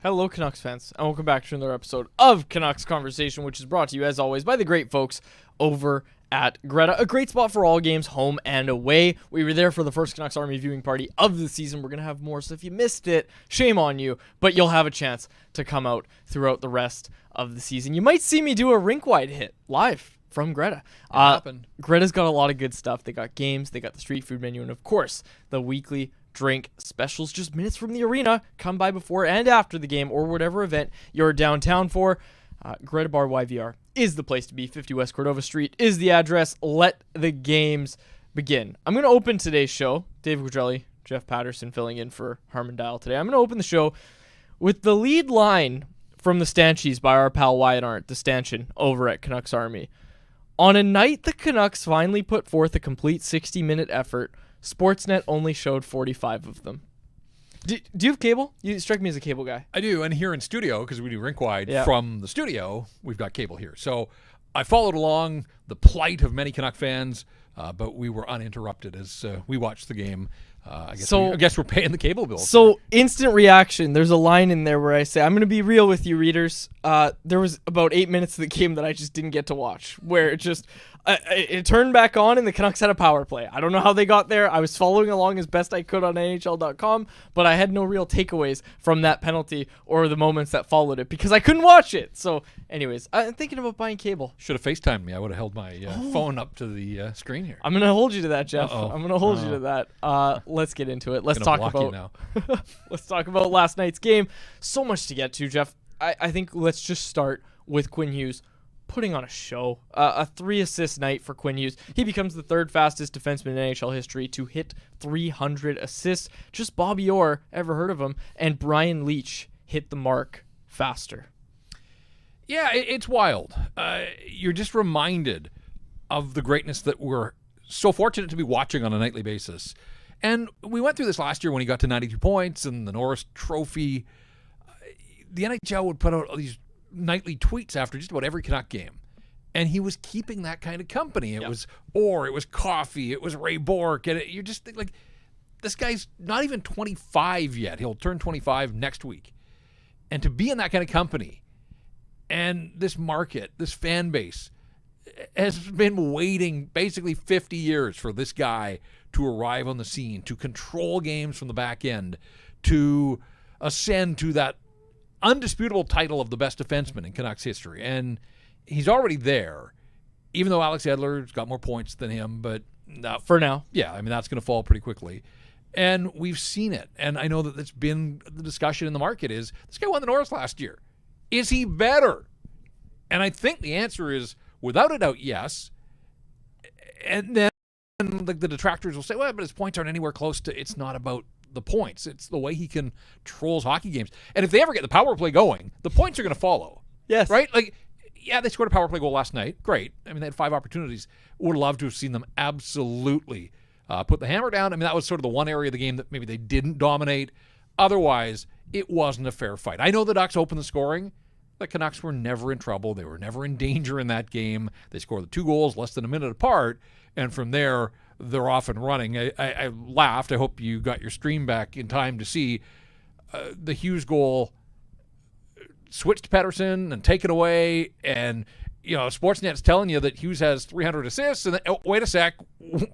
Hello, Canucks fans, and welcome back to another episode of Canucks Conversation, which is brought to you, as always, by the great folks over at Greta. A great spot for all games, home and away. We were there for the first Canucks Army viewing party of the season. We're going to have more, so if you missed it, shame on you, but you'll have a chance to come out throughout the rest of the season. You might see me do a rink-wide hit live from Greta. Greta's got a lot of good stuff. They got games, they got the street food menu, and of course, the weekly drink specials just minutes from the arena. Come by before and after the game or whatever event you're downtown for. Greta Bar YVR is the place to be. 50 West Cordova Street is the address. Let the games begin. I'm going to open today's show. Dave Quadrelli, Jeff Pettersson filling in for Harmon Dial today. I'm going to open the show with the lead line from the Stanchies by our pal Wyatt Arndt, the Stanchion, over at Canucks Army. On a night the Canucks finally put forth a complete 60-minute effort, Sportsnet only showed 45 of them. Do you have cable? You strike me as a cable guy. I do, and here in studio, because we do rink-wide from the studio, we've got cable here. So I followed along the plight of many Canuck fans, but we were uninterrupted as we watched the game. I guess we're paying the cable bill. So instant reaction. There's a line in there where I say, I'm going to be real with you, readers. There was about 8 minutes of the game that I just didn't get to watch, where it just... it turned back on and the Canucks had a power play. I don't know how they got there. I was following along as best I could on NHL.com, but I had no real takeaways from that penalty or the moments that followed it because I couldn't watch it. So anyways, I'm thinking about buying cable. Should have FaceTimed me. I would have held my phone up to the screen here. I'm going to hold you to that, Jeff. I'm going to hold you to that. Let's get into it. Let's talk about last night's game. So much to get to, Jeff. I think let's just start with Quinn Hughes putting on a show. A 3-assist night for Quinn Hughes. He becomes the third fastest defenseman in NHL history to hit 300 assists. Just Bobby Orr, ever heard of him, and Brian Leetch hit the mark faster. Yeah, it's wild. You're just reminded of the greatness that we're so fortunate to be watching on a nightly basis. And we went through this last year when he got to 92 points and the Norris Trophy. The NHL would put out all these nightly tweets after just about every Canuck game. And he was keeping that kind of company. It was Orr, it was Coffey, it was Ray Bourque. And you just think, like, this guy's not even 25 yet. He'll turn 25 next week. And to be in that kind of company and this market, this fan base, has been waiting basically 50 years for this guy to arrive on the scene, to control games from the back end, to ascend to that undisputable title of the best defenseman in Canucks history. And he's already there, even though Alex Edler's got more points than him. But for now. Yeah, I mean, that's going to fall pretty quickly. And we've seen it. And I know that it's been the discussion in the market is, this guy won the Norris last year. Is he better? And I think the answer is, without a doubt, yes. And then the detractors will say, well, but his points aren't anywhere close to, it's not about the points. It's the way he controls hockey games. And if they ever get the power play going, the points are going to follow. Yes. Right? Like, yeah, they scored a power play goal last night. Great. I mean, they had 5 opportunities. Would love to have seen them absolutely put the hammer down. I mean, that was sort of the one area of the game that maybe they didn't dominate. Otherwise, it wasn't a fair fight. I know the Ducks opened the scoring. The Canucks were never in trouble. They were never in danger in that game. They scored the 2 goals less than a minute apart. And from there, they're off and running. I laughed. I hope you got your stream back in time to see the Hughes goal switch to Pettersson and take it away. And, you know, Sportsnet's telling you that Hughes has 300 assists. And then, oh, wait a sec.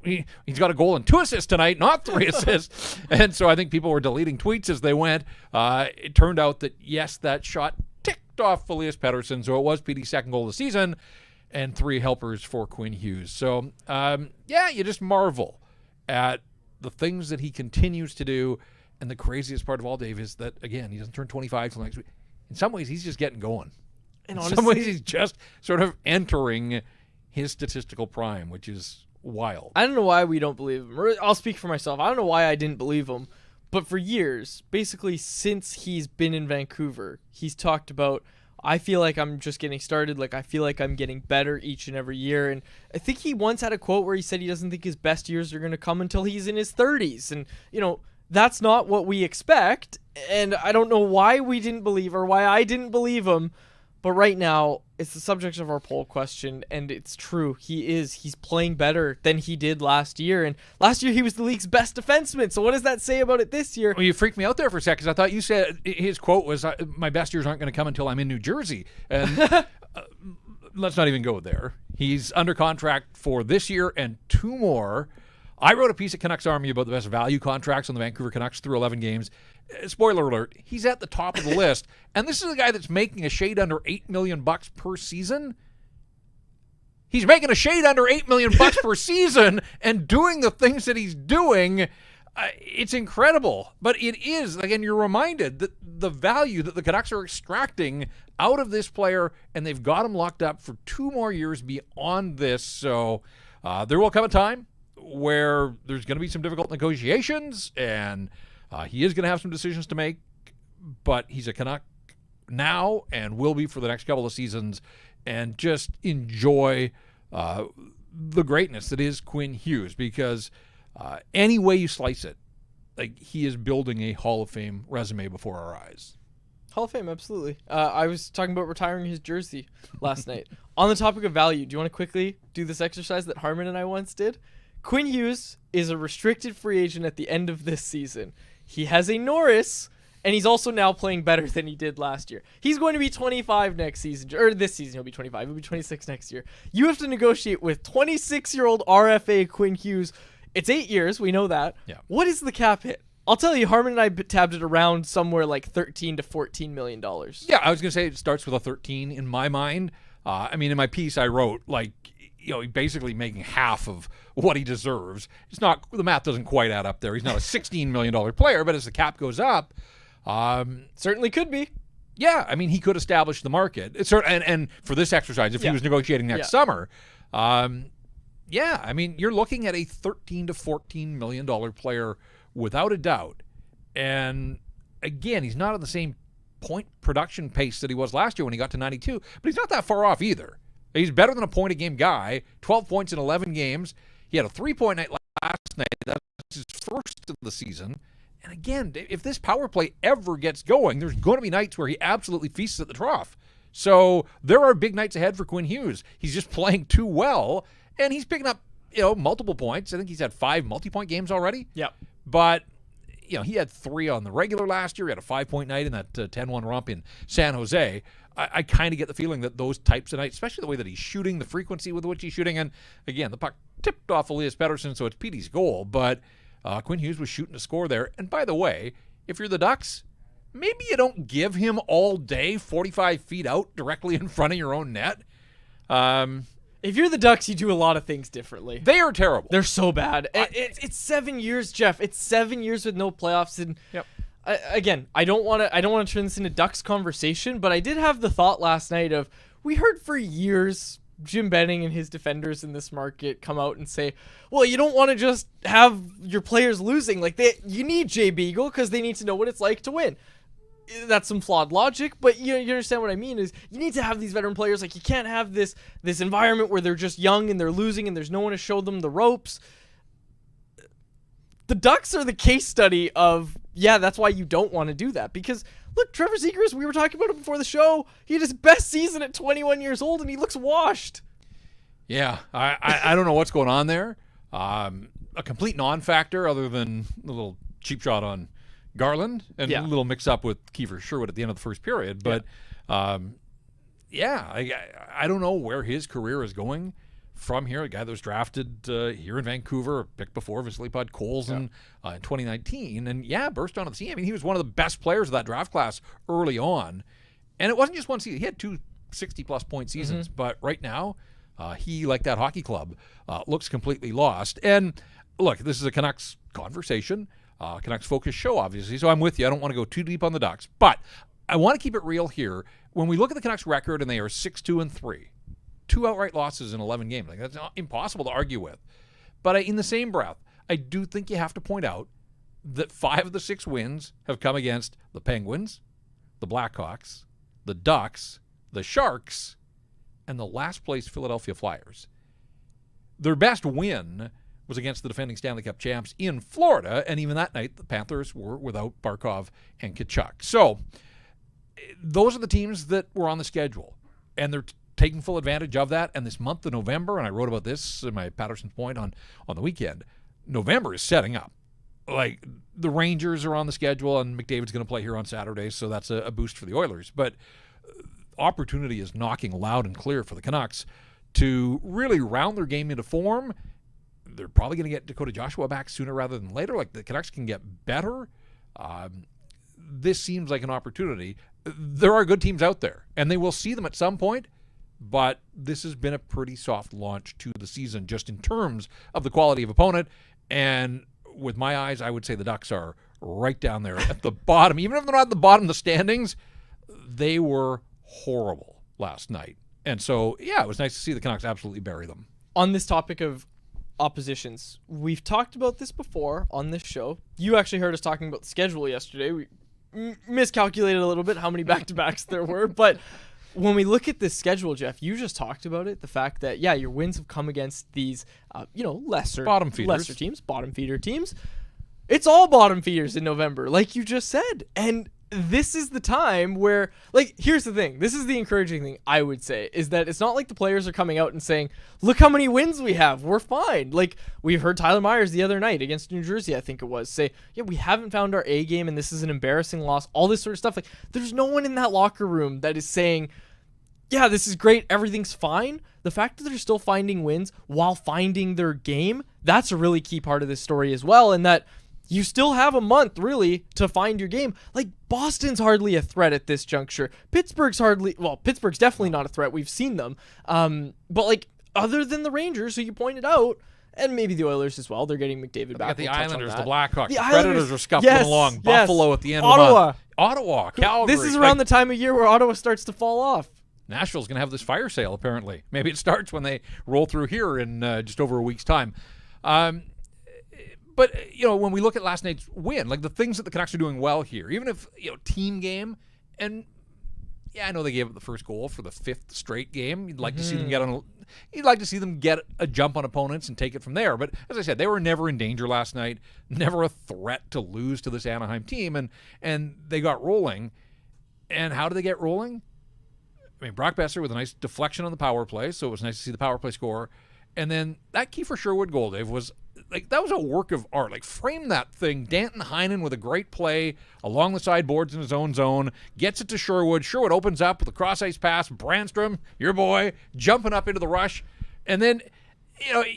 He's got a goal and 2 assists tonight, not 3 assists. And so I think people were deleting tweets as they went. It turned out that, yes, that shot ticked off Alias Pettersson. So it was PD's second goal of the season. And 3 helpers for Quinn Hughes. So, you just marvel at the things that he continues to do. And the craziest part of all, Dave, is that, again, he doesn't turn 25 till next week. In some ways, he's just getting going. And honestly, in some ways, he's just sort of entering his statistical prime, which is wild. I don't know why we don't believe him. I'll speak for myself. I don't know why I didn't believe him. But for years, basically since he's been in Vancouver, he's talked about, I feel like I'm just getting started. Like, I feel like I'm getting better each and every year. And I think he once had a quote where he said he doesn't think his best years are going to come until he's in his 30s. And, you know, that's not what we expect. And I don't know why we didn't believe or why I didn't believe him. But right now, it's the subject of our poll question, and it's true. He's playing better than he did last year. And last year, he was the league's best defenseman. So what does that say about it this year? Well, you freaked me out there for a second because I thought you said his quote was, my best years aren't going to come until I'm in New Jersey. And let's not even go there. He's under contract for this year and 2 more. I wrote a piece at Canucks Army about the best value contracts on the Vancouver Canucks through 11 games. Spoiler alert, he's at the top of the list. And this is a guy that's making a shade under $8 million per season. He's making a shade under $8 million per season and doing the things that he's doing. It's incredible. But it is, again, you're reminded that the value that the Canucks are extracting out of this player, and they've got him locked up for 2 more years beyond this. So there will come a time where there's going to be some difficult negotiations, and he is going to have some decisions to make, but he's a Canuck now and will be for the next couple of seasons, and just enjoy the greatness that is Quinn Hughes, because any way you slice it, like, he is building a Hall of Fame resume before our eyes. Hall of Fame, absolutely. I was talking about retiring his jersey last night. On the topic of value, do you want to quickly do this exercise that Harmon and I once did? Quinn Hughes is a restricted free agent at the end of this season. He has a Norris, and he's also now playing better than he did last year. He's going to be 25 next season, or this season he'll be 25. He'll be 26 next year. You have to negotiate with 26-year-old RFA Quinn Hughes. It's 8 years, we know that. Yeah. What is the cap hit? I'll tell you, Harmon and I tabbed it around somewhere like $13 to $14 million. Yeah, I was going to say it starts with a 13 in my mind. In my piece I wrote, basically making half of what he deserves. It's not, the math doesn't quite add up there. He's not a $16 million player, but as the cap goes up, certainly could be. Yeah, he could establish the market. It's and for this exercise, if he was negotiating next summer, you're looking at a $13 to $14 million player without a doubt. And again, he's not on the same point production pace that he was last year when he got to 92, but he's not that far off either. He's better than a point-a-game guy, 12 points in 11 games. He had a 3-point night last night. That's his first of the season. And again, if this power play ever gets going, there's going to be nights where he absolutely feasts at the trough. So there are big nights ahead for Quinn Hughes. He's just playing too well, and he's picking up, multiple points. I think he's had 5 multi-point games already. Yep. But, he had 3 on the regular last year. He had a 5-point night in that 10-1 romp in San Jose. I kind of get the feeling that those types of nights, especially the way that he's shooting, the frequency with which he's shooting, and again, the puck tipped off Alias Pettersson, so it's Petey's goal, but Quinn Hughes was shooting to score there. And by the way, if you're the Ducks, maybe you don't give him all day 45 feet out directly in front of your own net. If you're the Ducks, you do a lot of things differently. They are terrible. They're so bad. It's 7 years, Jeff. It's 7 years with no playoffs, and yep. I don't want to turn this into Ducks conversation, but I did have the thought last night of, we heard for years Jim Benning and his defenders in this market come out and say, well, you don't want to just have your players losing. You need Jay Beagle because they need to know what it's like to win. That's some flawed logic, but you understand what I mean is you need to have these veteran players. You can't have this environment where they're just young and they're losing and there's no one to show them the ropes. The Ducks are the case study of, that's why you don't want to do that. Because, look, Trevor Zegras, we were talking about it before the show. He had his best season at 21 years old, and he looks washed. Yeah, I don't know what's going on there. A complete non-factor other than a little cheap shot on Garland and a little mix-up with Kiefer Sherwood at the end of the first period. But, I don't know where his career is going from here. A guy that was drafted here in Vancouver, picked before Vasily Podkolzin in 2019, and burst onto the scene. He was one of the best players of that draft class early on, and it wasn't just one season. He had 2 60-plus point seasons, but right now, he, like that hockey club, looks completely lost. And look, this is a Canucks conversation, Canucks focus show, obviously, so I'm with you. I don't want to go too deep on the Ducks, but I want to keep it real here. When we look at the Canucks record, and they are 6-2-3, 2 outright losses in 11 games. That's not impossible to argue with. But in the same breath, I do think you have to point out that 5 of the 6 wins have come against the Penguins, the Blackhawks, the Ducks, the Sharks, and the last place Philadelphia Flyers. Their best win was against the defending Stanley Cup champs in Florida, and even that night, the Panthers were without Barkov and Tkachuk. So those are the teams that were on the schedule. and they're taking full advantage of that. And this month of November, and I wrote about this in my Pettersson point on the weekend, November is setting up. Like, the Rangers are on the schedule, and McDavid's going to play here on Saturday, so that's a boost for the Oilers. But opportunity is knocking loud and clear for the Canucks to really round their game into form. They're probably going to get Dakota Joshua back sooner rather than later. Like, the Canucks can get better. This seems like an opportunity. There are good teams out there, and they will see them at some point, but this has been a pretty soft launch to the season just in terms of the quality of opponent. And with my eyes, I would say the Ducks are right down there at the bottom. Even if they're not at the bottom of the standings, they were horrible last night. And so, yeah, it was nice to see the Canucks absolutely bury them. On this topic of oppositions, we've talked about this before on this show. You actually heard us talking about the schedule yesterday. We miscalculated a little bit how many back-to-backs there were, but when we look at this schedule, Jeff, you just talked about it, the fact that, yeah, your wins have come against these, lesser bottom feeders. Bottom feeder teams. It's all bottom feeders in November, like you just said. And this is the time where, like, here's the thing. This is the encouraging thing, I would say, is that it's not like the players are coming out and saying, look how many wins we have. We're fine. Like, we've heard Tyler Myers the other night against New Jersey, I think it was, say, yeah, we haven't found our A game and this is an embarrassing loss, all this sort of stuff. Like, there's no one in that locker room that is saying, yeah, this is great, everything's fine. The fact that they're still finding wins while finding their game, that's a really key part of this story as well, and that you still have a month, really, to find your game. Like, Boston's hardly a threat at this juncture. Pittsburgh's definitely not a threat. We've seen them. But, like, other than the Rangers, who you pointed out, and maybe the Oilers as well, they're getting McDavid back. The Islanders, the Blackhawks, the Islanders, Predators are scuffling along. Buffalo at the end Ottawa. of the month. Ottawa, Calgary. This is around the time of year where Ottawa starts to fall off. Nashville's going to have this fire sale, apparently. Maybe it starts when they roll through here in just over a week's time. But, when we look at last night's win, like the things that the Canucks are doing well here, even if, team game, and yeah, I know they gave up the first goal for the fifth straight game. You'd like to see them get a jump on opponents and take it from there. But as I said, they were never in danger last night, never a threat to lose to this Anaheim team, and they got rolling. And how did they get rolling? I mean, Brock Besser with a nice deflection on the power play, so it was nice to see the power play score. And then that Kiefer Sherwood goal, Dave, was like, that was a work of art. Like, frame that thing. Danton Heinen with a great play along the sideboards in his own zone, gets it to Sherwood. Sherwood opens up with a cross-ice pass. Brandstrom, your boy, jumping up into the rush. And then,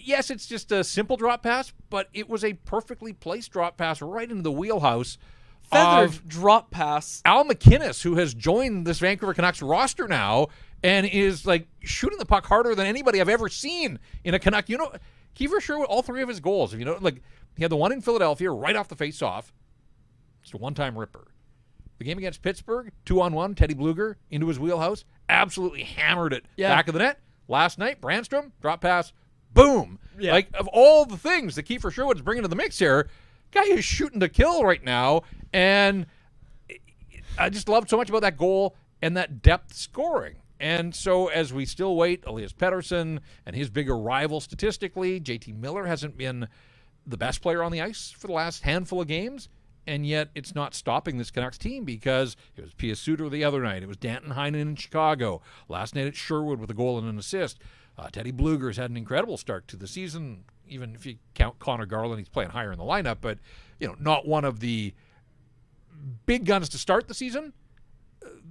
yes, it's just a simple drop pass, but it was a perfectly placed drop pass right into the wheelhouse. Feathered drop pass. Al McInnes, who has joined this Vancouver Canucks roster now and is, like, shooting the puck harder than anybody I've ever seen in a Canuck. Kiefer Sherwood, all three of his goals, he had the one in Philadelphia right off the face-off. It's a one-time ripper. The game against Pittsburgh, 2-on-1, Teddy Bluger into his wheelhouse, absolutely hammered it back of the net. Last night, Brandstrom, drop pass, boom. Yeah. Like, of all the things that Kiefer Sherwood is bringing to the mix here, guy is shooting to kill right now, and I just love so much about that goal and that depth scoring. And so as we still wait, Elias Pettersson and his bigger rival statistically, JT Miller hasn't been the best player on the ice for the last handful of games, and yet it's not stopping this Canucks team because it was Pia Suter the other night. It was Danton Heinen in Chicago. Last night it's Sherwood with a goal and an assist. Teddy Bluger's had an incredible start to the season, even if you count Connor Garland, he's playing higher in the lineup, but not one of the big guns to start the season.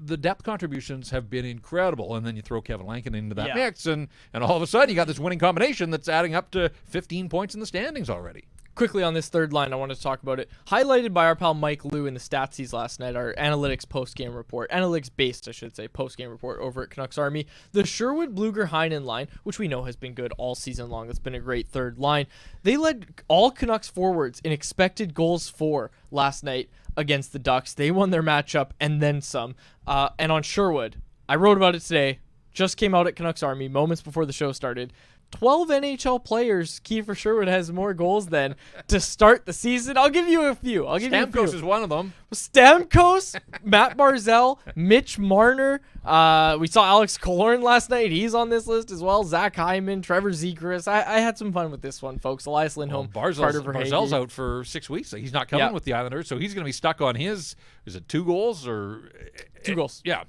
The depth contributions have been incredible, and then you throw Kevin Lankin into that mix, and all of a sudden you got this winning combination that's adding up to 15 points in the standings already. Quickly on this third line, I wanted to talk about it. Highlighted by our pal Mike Liu in the Statsies last night, our analytics post-game report, analytics-based, I should say, post-game report over at Canucks Army. The Sherwood-Bluger-Heinen line, which we know has been good all season long. That's been a great third line. They led all Canucks forwards in expected goals for last night against the Ducks. They won their matchup and then some. And on Sherwood, I wrote about it today, just came out at Canucks Army moments before the show started. 12 NHL players, Kiefer Sherwood has more goals than to start the season. I'll give you a few. Stamkos is one of them. Stamkos, Matt Barzal, Mitch Marner. We saw Alex Killorn last night. He's on this list as well. Zach Hyman, Trevor Zegras. I had some fun with this one, folks. Elias Lindholm, Barzal's out for 6 weeks. He's not coming with the Islanders, so he's going to be stuck on his, is it 2 goals or? 2 goals. Yeah.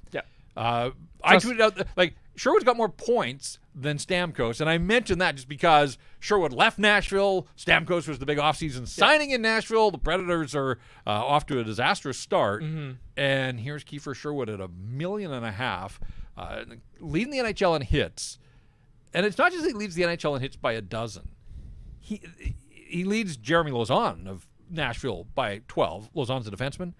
I tweeted out, Sherwood's got more points than Stamkos, and I mentioned that just because Sherwood left Nashville. Stamkos was the big offseason signing in Nashville. The Predators are off to a disastrous start, and here's Kiefer Sherwood at $1.5 million, leading the NHL in hits. And it's not just he leads the NHL in hits by a dozen. He leads Jeremy Lauzon of Nashville by 12. Lauzon's a defenseman.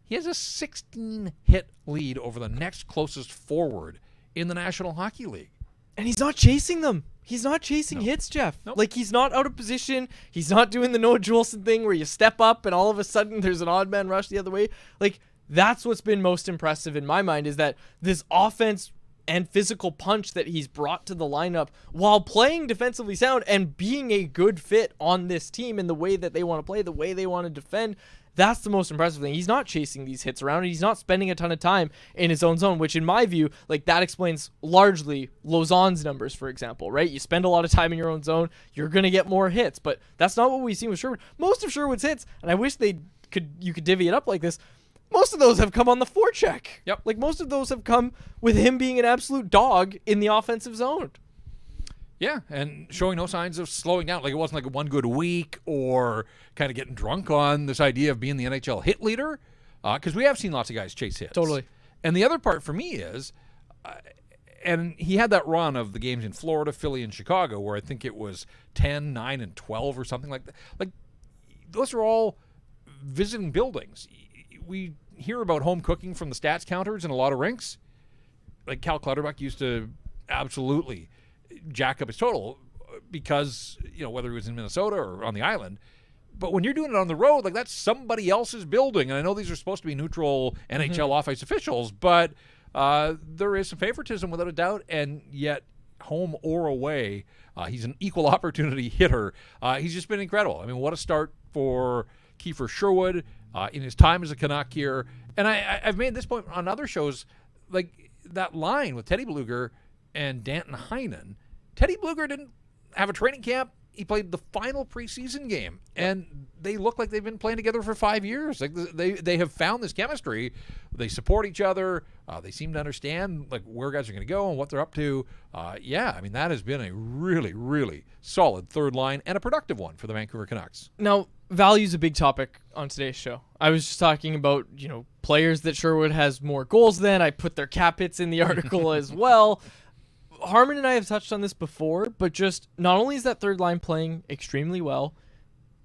He has a 16-hit lead over the next closest forward in the National Hockey League. And he's not chasing them. He's not chasing hits, Jeff. Nope. Like, he's not out of position. He's not doing the Noah Juleson thing where you step up and all of a sudden there's an odd man rush the other way. Like, that's what's been most impressive in my mind, is that this offense and physical punch that he's brought to the lineup while playing defensively sound and being a good fit on this team in the way that they want to play, the way they want to defend. That's the most impressive thing. He's not chasing these hits around, and he's not spending a ton of time in his own zone, which in my view, like, that explains largely Lauzon's numbers, for example, right? You spend a lot of time in your own zone, you're going to get more hits, but that's not what we've seen with Sherwood. Most of Sherwood's hits, and I wish you could divvy it up like this, most of those have come on the forecheck. Yep. Like, most of those have come with him being an absolute dog in the offensive zone. Yeah, and showing no signs of slowing down. Like, it wasn't like one good week or kind of getting drunk on this idea of being the NHL hit leader, because we have seen lots of guys chase hits. Totally. And the other part for me is, and he had that run of the games in Florida, Philly, and Chicago, where I think it was 10, 9, and 12 or something like that. Like, those are all visiting buildings. We hear about home cooking from the stats counters in a lot of rinks. Like, Cal Clutterbuck used to absolutely jack up his total because, whether he was in Minnesota or on the island. But when you're doing it on the road, like, that's somebody else's building. And I know these are supposed to be neutral NHL off-ice officials, but there is some favoritism without a doubt. And yet, home or away, he's an equal opportunity hitter. He's just been incredible. I mean, what a start for Kiefer Sherwood in his time as a Canuck here. And I've made this point on other shows, like that line with Teddy Bluger and Danton Heinen. Teddy Bluger didn't have a training camp. He played the final preseason game, and they look like they've been playing together for 5 years. Like, they have found this chemistry. They support each other. They seem to understand, like, where guys are going to go and what they're up to. I mean, that has been a really, really solid third line and a productive one for the Vancouver Canucks. Now, value is a big topic on today's show. I was just talking about, players that Sherwood has more goals than. I put their cap hits in the article as well. Harmon and I have touched on this before, but just not only is that third line playing extremely well,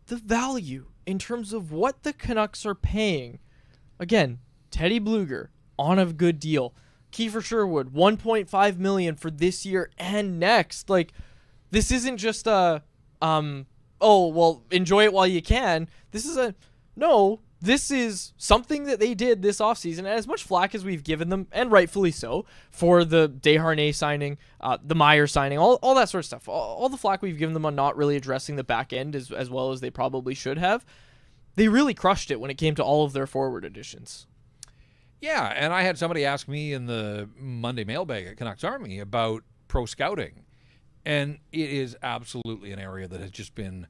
the value in terms of what the Canucks are paying. Again, Teddy Bluger on a good deal. Kiefer Sherwood, $1.5 million for this year and next. Like, this isn't just a enjoy it while you can. This is something that they did this offseason, and as much flack as we've given them, and rightfully so, for the Desharnais signing, the Meyer signing, all that sort of stuff, all the flack we've given them on not really addressing the back end as well as they probably should have, they really crushed it when it came to all of their forward additions. Yeah, and I had somebody ask me in the Monday mailbag at Canucks Army about pro scouting, and it is absolutely an area that has just been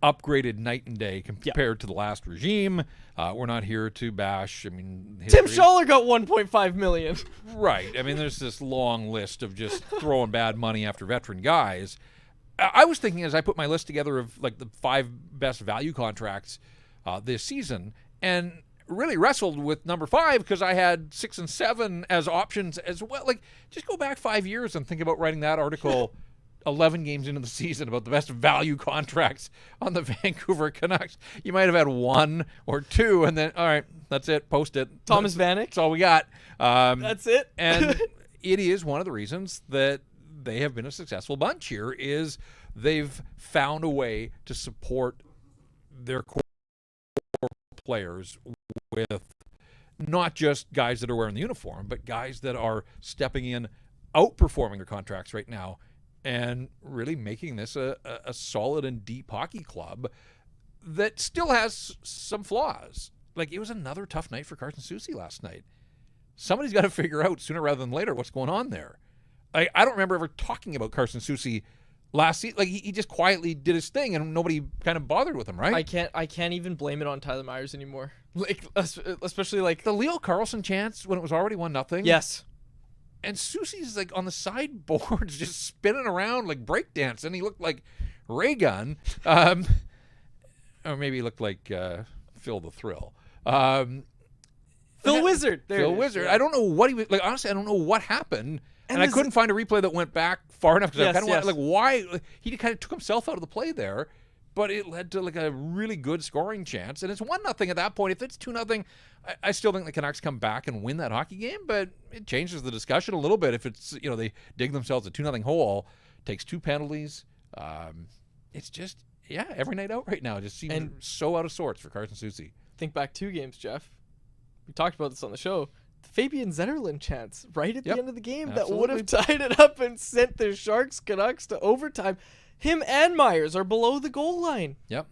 upgraded night and day compared to the last regime. We're not here to bash. I mean, Tim Schaller got $1.5 million. Right. I mean, there's this long list of just throwing bad money after veteran guys. I was thinking as I put my list together of like the 5 best value contracts this season, and really wrestled with number 5 because I had 6 and 7 as options as well. Like, just go back 5 years and think about writing that article 11 games into the season about the best value contracts on the Vancouver Canucks. You might have had 1 or 2, and then, all right, that's it, post it. Thomas Vanek. That's all we got. That's it. And it is one of the reasons that they have been a successful bunch here is they've found a way to support their core players with not just guys that are wearing the uniform, but guys that are stepping in, outperforming their contracts right now, and really making this a solid and deep hockey club that still has some flaws. Like, it was another tough night for Carson Soucy last night. Somebody's got to figure out sooner rather than later what's going on there. I don't remember ever talking about Carson Soucy last season. Like, he just quietly did his thing and nobody kind of bothered with him, right? I can't even blame it on Tyler Myers anymore. Like, especially like the Leo Carlsson chance when it was already 1-0. Yes. And Soucy's like on the sideboards just spinning around like breakdancing. He looked like Ray Gun. Or maybe he looked like Phil the Thrill. Phil Wizard. Phil Wizard. Yeah. I don't know what he was like. Honestly, I don't know what happened, and I couldn't find a replay that went back far enough because I kind of wanted, like, why he kind of took himself out of the play there, but it led to like a really good scoring chance, and it's 1-0 at that point. If it's 2-0, I still think the Canucks come back and win that hockey game, but it changes the discussion a little bit if it's they dig themselves a 2-0 hole, takes 2 penalties. It's just every night out right now just seems so out of sorts for Carson Soucy. Think back 2 games, Jeff. We talked about this on the show. The Fabian Zetterlund chance right at the end of the game that would have tied it up and sent the Sharks Canucks to overtime. Him and Myers are below the goal line. Yep.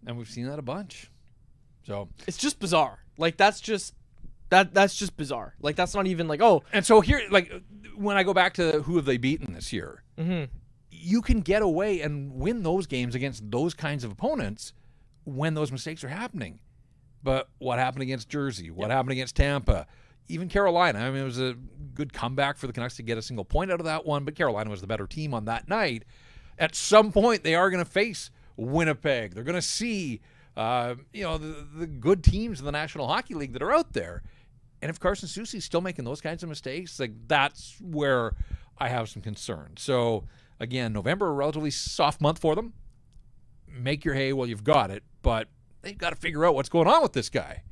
And we've seen that a bunch. So it's just bizarre. Like that's just bizarre. Like that's not even like And so here, like when I go back to who have they beaten this year, you can get away and win those games against those kinds of opponents when those mistakes are happening. But what happened against Jersey? What happened against Tampa? Even Carolina. I mean, it was a good comeback for the Canucks to get a single point out of that one, but Carolina was the better team on that night. At some point, they are going to face Winnipeg. They're going to see, the good teams in the National Hockey League that are out there. And if Carson Soucy's still making those kinds of mistakes, like that's where I have some concern. So, again, November, a relatively soft month for them. Make your hay while you've got it, but they've got to figure out what's going on with this guy.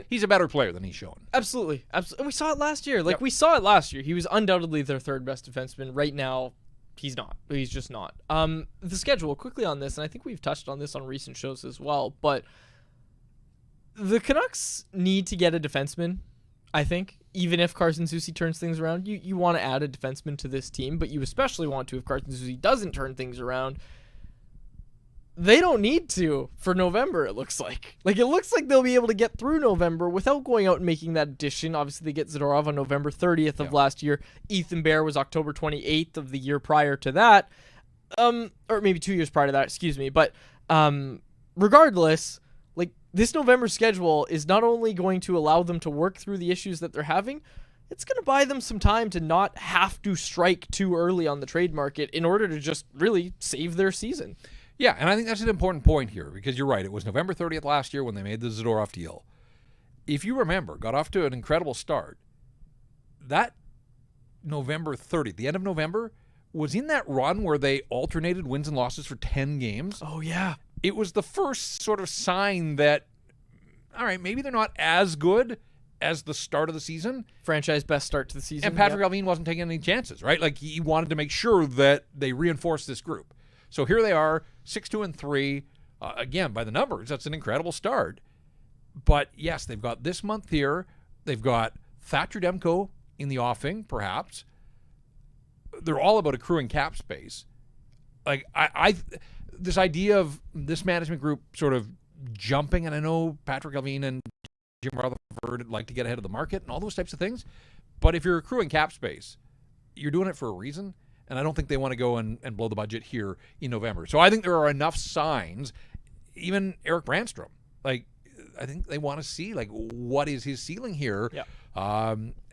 He's a better player than he's shown. Absolutely. And we saw it last year. We saw it last year. He was undoubtedly their 3rd best defenseman. Right now, he's not. He's just not. The schedule, quickly on this, and I think we've touched on this on recent shows as well, but the Canucks need to get a defenseman, I think. Even if Carson Soucy turns things around, you want to add a defenseman to this team, but you especially want to if Carson Soucy doesn't turn things around. They don't need to for November, it looks like. Like, it looks like they'll be able to get through November without going out and making that addition. Obviously, they get Zadorov on November 30th of last year. Ethan Bear was October 28th of the year prior to that. Or maybe 2 years prior to that, excuse me. But regardless, like, this November schedule is not only going to allow them to work through the issues that they're having, it's going to buy them some time to not have to strike too early on the trade market in order to just really save their season. Yeah, and I think that's an important point here because you're right. It was November 30th last year when they made the Zadorov deal. If you remember, got off to an incredible start. That November 30th, the end of November, was in that run where they alternated wins and losses for 10 games. Oh, yeah. It was the first sort of sign that, all right, maybe they're not as good as the start of the season. Franchise best start to the season. And Patrick Allvin wasn't taking any chances, right? Like, he wanted to make sure that they reinforced this group. So here they are, 6-2-3. Again, by the numbers, that's an incredible start. But yes, they've got this month here. They've got Thatcher Demko in the offing, perhaps. They're all about accruing cap space. Like I this idea of this management group sort of jumping, and I know Patrick Allvin and Jim Rutherford like to get ahead of the market and all those types of things. But if you're accruing cap space, you're doing it for a reason. And I don't think they want to go and blow the budget here in November. So I think there are enough signs, even Eric Brandstrom, like I think they want to see like what is his ceiling here. Yeah.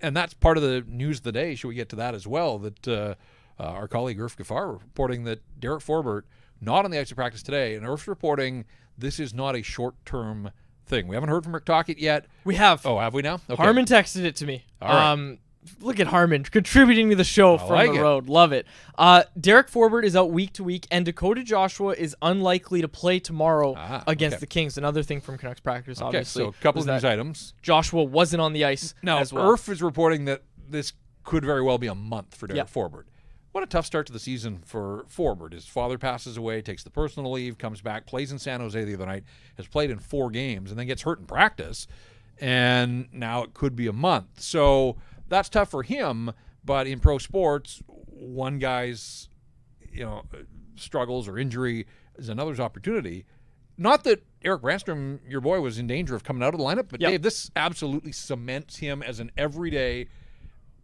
And that's part of the news of the day. Should we get to that as well? That our colleague Irf Gafar reporting that Derek Forbort not on the ice of practice today, and Irf's reporting this is not a short-term thing. We haven't heard from Rick Tocchet yet. We have. Oh, have we now? Okay. Harmon texted it to me. All right. Look at Harmon contributing to the show from the road. Love it. Derek Forbort is out week to week, and Dakota Joshua is unlikely to play tomorrow against the Kings. Another thing from Canucks practice, obviously. So a couple of news items. Joshua wasn't on the ice now, as well. Irf is reporting that this could very well be a month for Derek Forbort. What a tough start to the season for Forbort. His father passes away, takes the personal leave, comes back, plays in San Jose the other night, has played in 4 games, and then gets hurt in practice. And now it could be a month. So that's tough for him, but in pro sports, one guy's struggles or injury is another's opportunity. Not that Eric Brandstrom, your boy, was in danger of coming out of the lineup, but Dave, this absolutely cements him as an everyday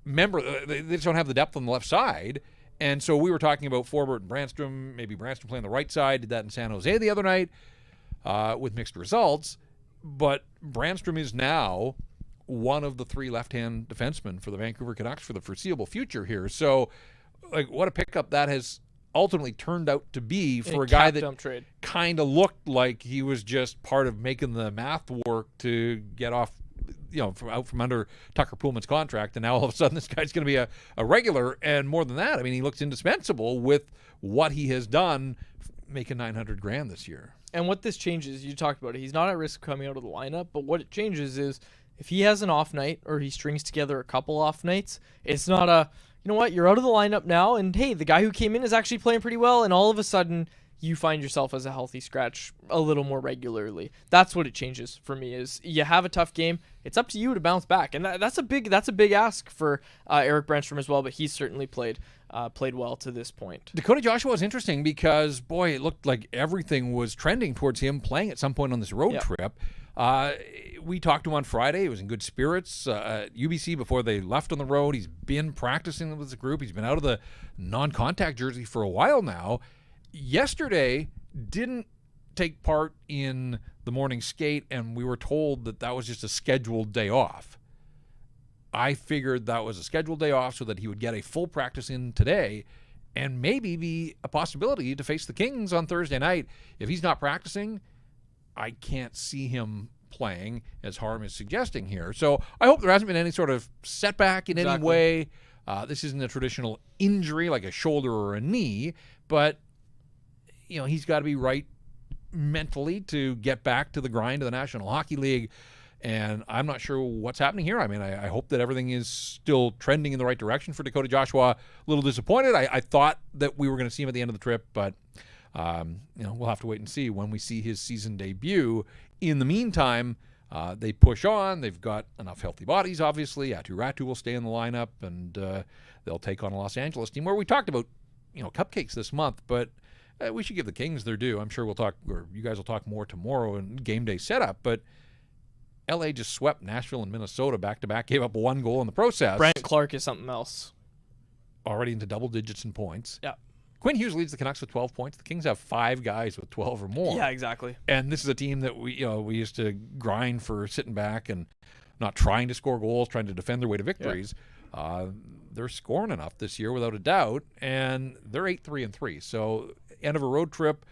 member. They just don't have the depth on the left side, and so we were talking about Forbort and Brandstrom, maybe Brandstrom playing the right side, did that in San Jose the other night with mixed results, but Brandstrom is now one of the 3 left-hand defensemen for the Vancouver Canucks for the foreseeable future here. So, like, what a pickup that has ultimately turned out to be for a guy that kind of looked like he was just part of making the math work to get off, from under Tucker Poolman's contract. And now all of a sudden this guy's going to be a regular. And more than that, I mean, he looks indispensable with what he has done, making $900,000 this year. And what this changes, you talked about it, he's not at risk of coming out of the lineup, but what it changes is if he has an off night or he strings together a couple off nights, it's not a, you know what, you're out of the lineup now, and hey, the guy who came in is actually playing pretty well, and all of a sudden you find yourself as a healthy scratch a little more regularly. That's what it changes for me, is you have a tough game, it's up to you to bounce back, and that's a big ask for Eric Brännström as well, but he's certainly played well to this point. Dakota Joshua was interesting because, boy, it looked like everything was trending towards him playing at some point on this road trip. We talked to him on Friday. He was in good spirits at UBC before they left on the road. He's been practicing with the group. He's been out of the non-contact jersey for a while now. Yesterday, didn't take part in the morning skate, and we were told that that was just a scheduled day off. I figured that was a scheduled day off so that he would get a full practice in today and maybe be a possibility to face the Kings on Thursday night. If he's not practicing, I can't see him playing, as Harm is suggesting here. So I hope there hasn't been any sort of setback in any way. This isn't a traditional injury like a shoulder or a knee, but he's got to be right mentally to get back to the grind of the National Hockey League. And I'm not sure what's happening here. I mean, I hope that everything is still trending in the right direction for Dakota Joshua. A little disappointed. I thought that we were going to see him at the end of the trip, but we'll have to wait and see when we see his season debut. In the meantime, they push on. They've got enough healthy bodies, obviously. Atu Ratu will stay in the lineup, and they'll take on a Los Angeles team where we talked about, cupcakes this month, but we should give the Kings their due. I'm sure we'll talk, or you guys will talk more tomorrow in game day setup, but LA just swept Nashville and Minnesota back-to-back, gave up 1 goal in the process. Brant Clark is something else. Already into double digits in points. Yeah. Quinn Hughes leads the Canucks with 12 points. The Kings have 5 guys with 12 or more. Yeah, exactly. And this is a team that we used to grind for sitting back and not trying to score goals, trying to defend their way to victories. Yeah. They're scoring enough this year without a doubt, and they're 8-3-3. So end of a road trip.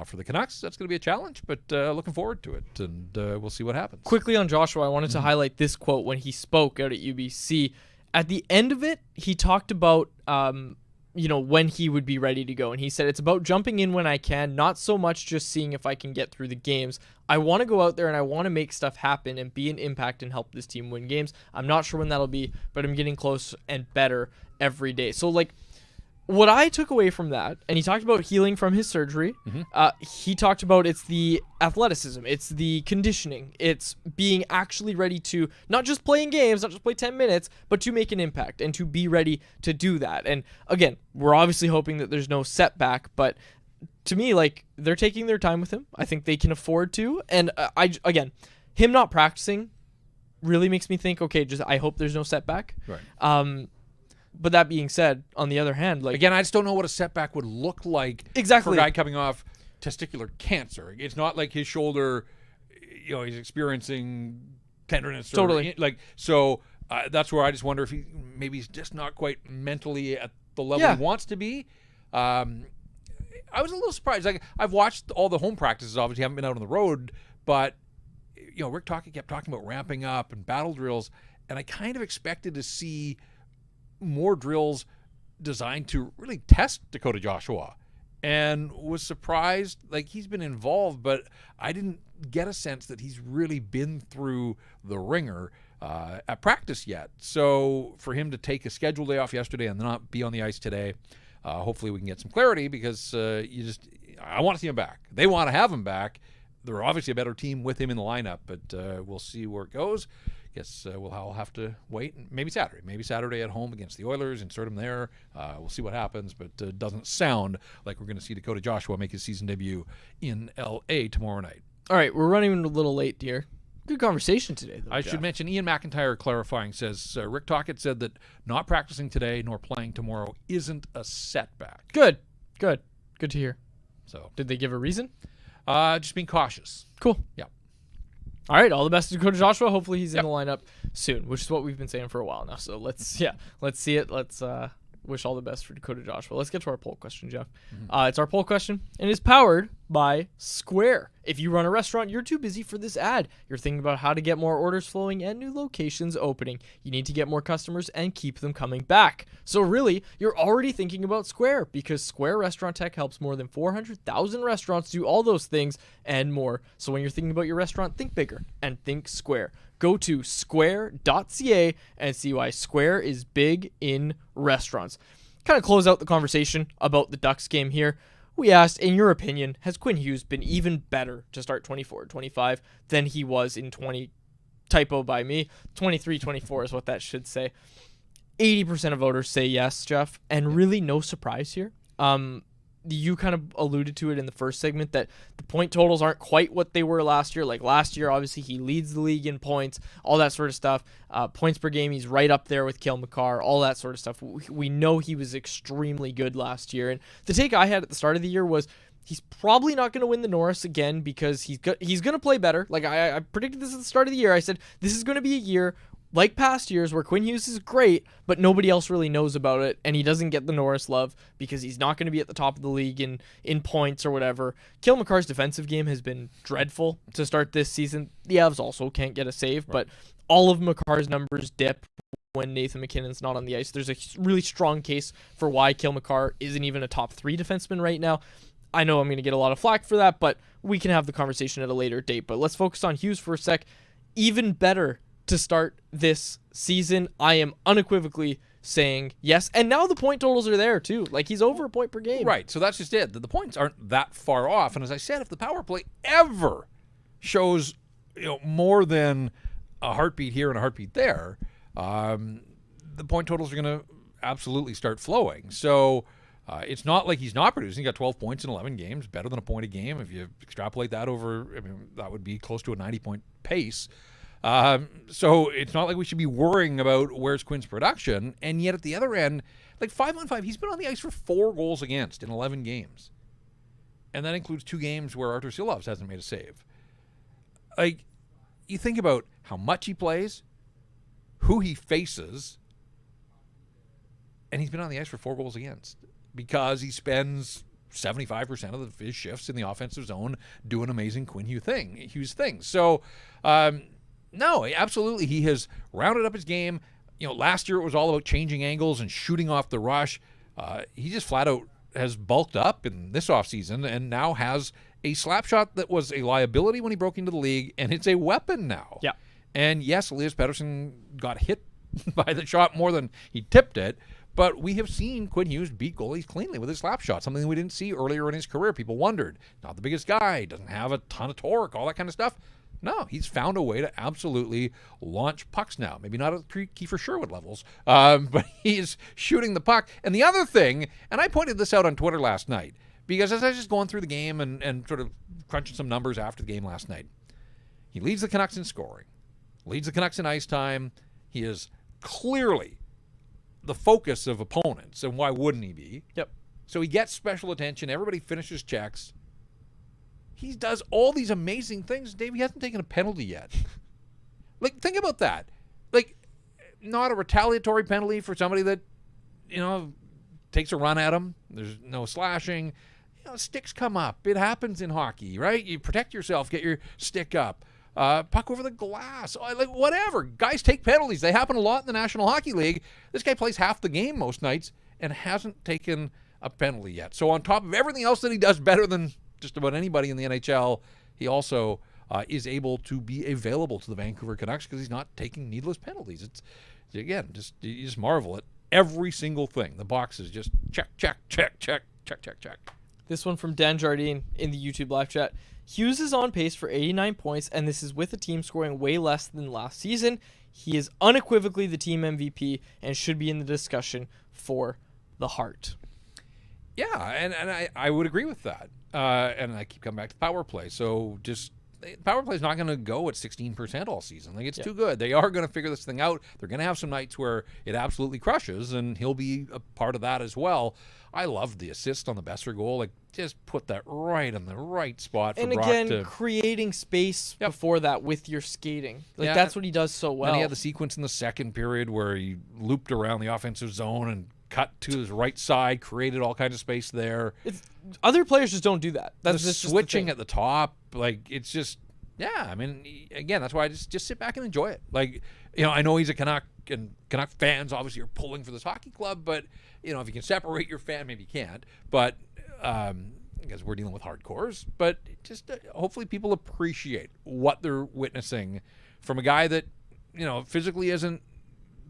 For the Canucks, that's going to be a challenge, but looking forward to it, and we'll see what happens. Quickly on Joshua, I wanted to highlight this quote when he spoke out at UBC. At the end of it, he talked about when he would be ready to go, and he said, it's about jumping in when I can, not so much just seeing if I can get through the games. I want to go out there and I want to make stuff happen and be an impact and help this team win games. I'm not sure when that'll be, but I'm getting close and better every day. So, what I took away from that, and he talked about healing from his surgery. He talked about it's the athleticism, it's the conditioning, it's being actually ready to not just play in games, not just play 10 minutes, but to make an impact and to be ready to do that. And again, we're obviously hoping that there's no setback, but to me, they're taking their time with him. I think they can afford to. And him not practicing really makes me think, okay, I hope there's no setback. Right. But that being said, on the other hand, again, I just don't know what a setback would look like for a guy coming off testicular cancer. It's not like his shoulder, he's experiencing tenderness. Totally. So that's where I just wonder if maybe he's just not quite mentally at the level he wants to be. I was a little surprised. I've watched all the home practices. Obviously, haven't been out on the road, but Rick Tocchet kept talking about ramping up and battle drills, and I kind of expected to see more drills designed to really test Dakota Joshua, and was surprised. He's been involved, but I didn't get a sense that he's really been through the ringer at practice yet. So for him to take a scheduled day off yesterday and not be on the ice today, hopefully we can get some clarity, because I want to see him back. They want to have him back. They're obviously a better team with him in the lineup, but we'll see where it goes. Guess we'll have to wait. Maybe Saturday at home against the Oilers, insert him there. We'll see what happens, but it doesn't sound like we're going to see Dakota Joshua make his season debut in L.A. tomorrow night. All right, we're running a little late here. Good conversation today, though, I should mention Ian McIntyre clarifying says, Rick Tocchet said that not practicing today nor playing tomorrow isn't a setback. Good to hear. So, did they give a reason? Just being cautious. Cool. Yeah. All right, all the best to Dakota Joshua. Hopefully he's in the lineup soon, which is what we've been saying for a while now. So let's see it. Let's wish all the best for Dakota Joshua. Let's get to our poll question, Jeff. It's our poll question, and it's powered by Square. If you run a restaurant, you're too busy for this ad. You're thinking about how to get more orders flowing and new locations opening. You need to get more customers and keep them coming back. So really, you're already thinking about Square, because Square Restaurant Tech helps more than 400,000 restaurants do all those things and more. So when you're thinking about your restaurant, think bigger and think Square. Go to square.ca and see why Square is big in restaurants. Kind of close out the conversation about the Ducks game here. We asked, in your opinion, has Quinn Hughes been even better to start 24-25 than he was in 20? Typo by me. 23-24 is what that should say. 80% of voters say yes, Jeff, and really no surprise here. You kind of alluded to it in the first segment that the point totals aren't quite what they were last year. Like last year, obviously, he leads the league in points, all that sort of stuff. Points per game, he's right up there with Cale Makar, all that sort of stuff. We know he was extremely good last year. And the take I had at the start of the year was he's probably not going to win the Norris again because he's going to play better. Like I predicted this at the start of the year. I said, this is going to be a year like past years where Quinn Hughes is great, but nobody else really knows about it, and he doesn't get the Norris love because he's not going to be at the top of the league in points or whatever. Cale Makar's defensive game has been dreadful to start this season. The Avs also can't get a save, but all of Makar's numbers dip when Nathan McKinnon's not on the ice. There's a really strong case for why Cale Makar isn't even a top 3 defenseman right now. I know I'm going to get a lot of flack for that, but we can have the conversation at a later date. But let's focus on Hughes for a sec. Even better to start this season. I am unequivocally saying yes. And now the point totals are there too. Like he's over a point per game. Right. So that's just it. The points aren't that far off. And as I said, if the power play ever shows more than a heartbeat here and a heartbeat there, the point totals are going to absolutely start flowing. So it's not like he's not producing. He got 12 points in 11 games, better than a point a game. If you extrapolate that over, that would be close to a 90-point pace. So it's not like we should be worrying about where's Quinn's production. And yet at the other end, like 5-on-5, he's been on the ice for 4 goals against in 11 games. And that includes 2 games where Artur Silovs hasn't made a save. Like, you think about how much he plays, who he faces, and he's been on the ice for 4 goals against because he spends 75% of his shifts in the offensive zone doing amazing Quinn Hughes things. So, no, absolutely. He has rounded up his game. Last year it was all about changing angles and shooting off the rush. He just flat out has bulked up in this offseason and now has a slap shot that was a liability when he broke into the league, and it's a weapon now. Yeah. And yes, Alias Pettersson got hit by the shot more than he tipped it, but we have seen Quinn Hughes beat goalies cleanly with his slap shot, something we didn't see earlier in his career. People wondered. Not the biggest guy, doesn't have a ton of torque, all that kind of stuff. No, he's found a way to absolutely launch pucks now. Maybe not at Kiefer Sherwood levels, but he's shooting the puck. And the other thing, and I pointed this out on Twitter last night, because as I was just going through the game and sort of crunching some numbers after the game last night, he leads the Canucks in scoring, leads the Canucks in ice time. He is clearly the focus of opponents, and why wouldn't he be? Yep. So he gets special attention. Everybody finishes checks. He does all these amazing things. Dave, he hasn't taken a penalty yet. Like, think about that. Like, not a retaliatory penalty for somebody that, takes a run at him. There's no slashing. Sticks come up. It happens in hockey, right? You protect yourself, get your stick up. Puck over the glass. Like, whatever. Guys take penalties. They happen a lot in the National Hockey League. This guy plays half the game most nights and hasn't taken a penalty yet. So on top of everything else that he does better than just about anybody in the NHL, he also is able to be available to the Vancouver Canucks because he's not taking needless penalties. It's, again, you just marvel at every single thing. The box is just check, check, check, check, check, check, check. This one from Dan Jardine in the YouTube live chat. Hughes is on pace for 89 points, and this is with a team scoring way less than last season. He is unequivocally the team MVP and should be in the discussion for the Hart. Yeah, and I would agree with that. And I keep coming back to power play. So just power play is not going to go at 16% all season. Like, it's too good. They are going to figure this thing out. They're going to have some nights where it absolutely crushes, and he'll be a part of that as well. I loved the assist on the Besser goal. Like, just put that right in the right spot for Brock again, to... creating space before that with your skating. Like, that's what he does so well. And he had the sequence in the second period where he looped around the offensive zone and cut to his right side, created all kinds of space there. Other players just don't do that. That's the just switching the at the top. Like, it's just, I mean, again, that's why I just sit back and enjoy it. Like, I know he's a Canuck, and Canuck fans obviously are pulling for this hockey club, but, if you can separate your fan, maybe you can't. But, because we're dealing with hardcores, but just hopefully people appreciate what they're witnessing from a guy that, physically isn't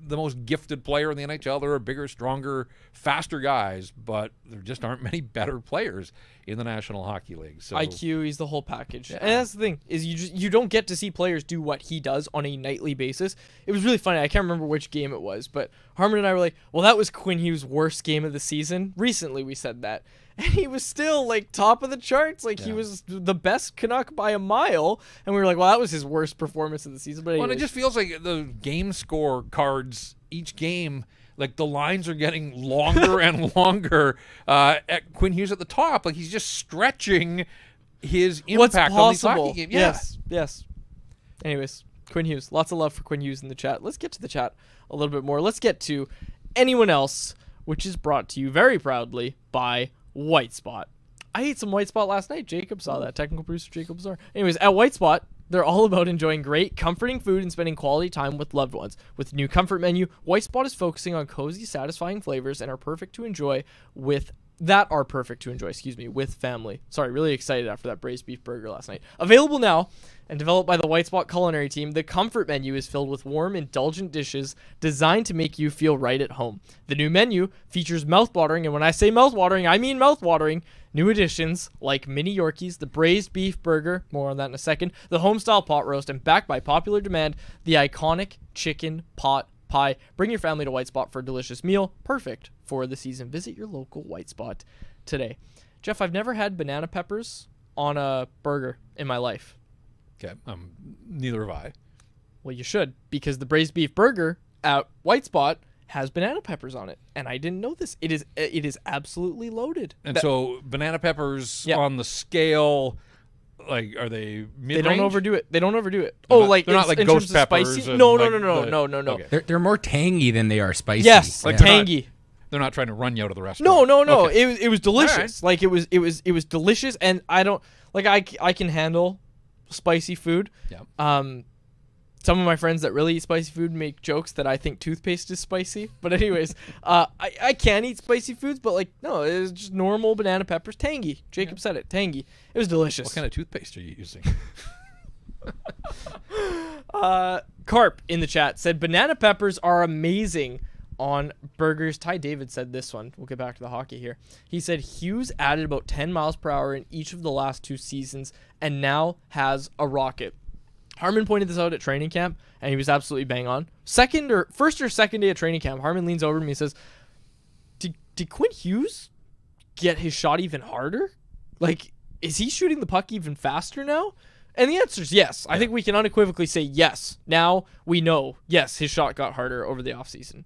the most gifted player in the NHL. There are bigger, stronger, faster guys, but there just aren't many better players in the National Hockey League. So IQ, he's the whole package. And that's the thing, is you don't get to see players do what he does on a nightly basis. It was really funny. I can't remember which game it was, but Harmon and I were like, well, that was Quinn Hughes' worst game of the season. Recently we said that. And he was still, like, top of the charts. Like, he was the best Canuck by a mile. And we were like, well, that was his worst performance of the season. But well, it just feels like the game score cards, each game, like, the lines are getting longer and longer. At Quinn Hughes at the top, like, he's just stretching his impact on these hockey games. Yeah. Yes. Anyways, Quinn Hughes. Lots of love for Quinn Hughes in the chat. Let's get to the chat a little bit more. Let's get to anyone else, which is brought to you very proudly by White Spot. I ate some White Spot last night. Jacob saw that. Technical producer Jacob Bizarre. Anyways, at White Spot, they're all about enjoying great, comforting food and spending quality time with loved ones. With the new comfort menu, White Spot is focusing on cozy, satisfying flavors and are perfect to enjoy with family. Sorry, really excited after that braised beef burger last night. Available now and developed by the White Spot culinary team, the comfort menu is filled with warm, indulgent dishes designed to make you feel right at home. The new menu features mouth-watering, and when I say mouth-watering, I mean mouth-watering, new additions like mini Yorkies, the braised beef burger, more on that in a second, the home-style pot roast, and backed by popular demand, the iconic chicken pot pie. Bring your family to White Spot for a delicious meal, perfect for the season. Visit your local White Spot today. Jeff, I've never had banana peppers on a burger in my life. Okay, neither have I. Well, you should, because the braised beef burger at White Spot has banana peppers on it, and I didn't know this. It is absolutely loaded. And so banana peppers on the scale, like, are they mid-range? They don't overdo it. They're not like ghost peppers. Spicy? No. Okay. They're more tangy than they are spicy. Yes, like tangy. They're not trying to run you out of the restaurant. No. Okay. It was delicious. Right. Like it was delicious, and I don't like I can handle spicy food. Yeah. Some of my friends that really eat spicy food make jokes that I think toothpaste is spicy. But anyways, I can eat spicy foods, but like no, it was just normal banana peppers, tangy. Jacob said it, tangy. It was delicious. What kind of toothpaste are you using? Carp in the chat said banana peppers are amazing on burgers. Ty David said this one. We'll get back to the hockey here. He said Hughes added about 10 miles per hour in each of the last 2 seasons and now has a rocket. Harmon pointed this out at training camp, and he was absolutely bang on. First or second day of training camp, Harmon leans over to me and says, did Quinn Hughes get his shot even harder? Like, is he shooting the puck even faster now? And the answer is yes. I think we can unequivocally say yes. Now we know, yes, his shot got harder over the offseason.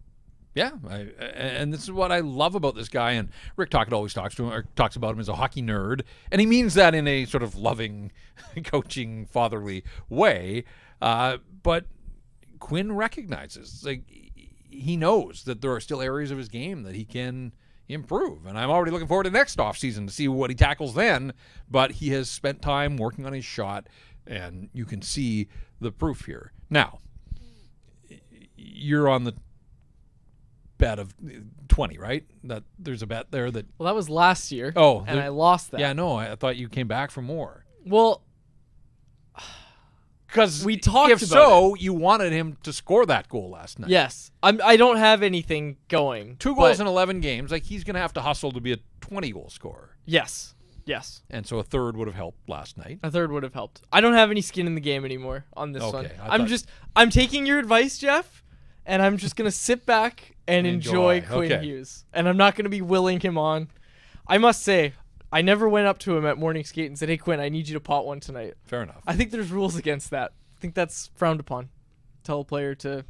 Yeah, and this is what I love about this guy. And Rick Tocchet always talks about him as a hockey nerd, and he means that in a sort of loving, coaching, fatherly way. But Quinn recognizes, like, he knows that there are still areas of his game that he can improve, and I'm already looking forward to next offseason to see what he tackles then. But he has spent time working on his shot, and you can see the proof here. Now, you're on the bet of 20, right? That there's a bet there that... Well, that was last year. Oh. And I lost that. Yeah, no, I thought you came back for more. Well, because we talked if about so, it. You wanted him to score that goal last night. Yes. I don't have anything going. 2 goals in 11 games. Like, he's going to have to hustle to be a 20-goal scorer. Yes. And so a third would have helped last night. A third would have helped. I don't have any skin in the game anymore on this one. I'm taking your advice, Jeff, and I'm just going to sit back and enjoy Quinn Hughes. And I'm not going to be willing him on. I must say, I never went up to him at morning skate and said, "Hey Quinn, I need you to pot one tonight." Fair enough. I think there's rules against that. I think that's frowned upon. Tell a player to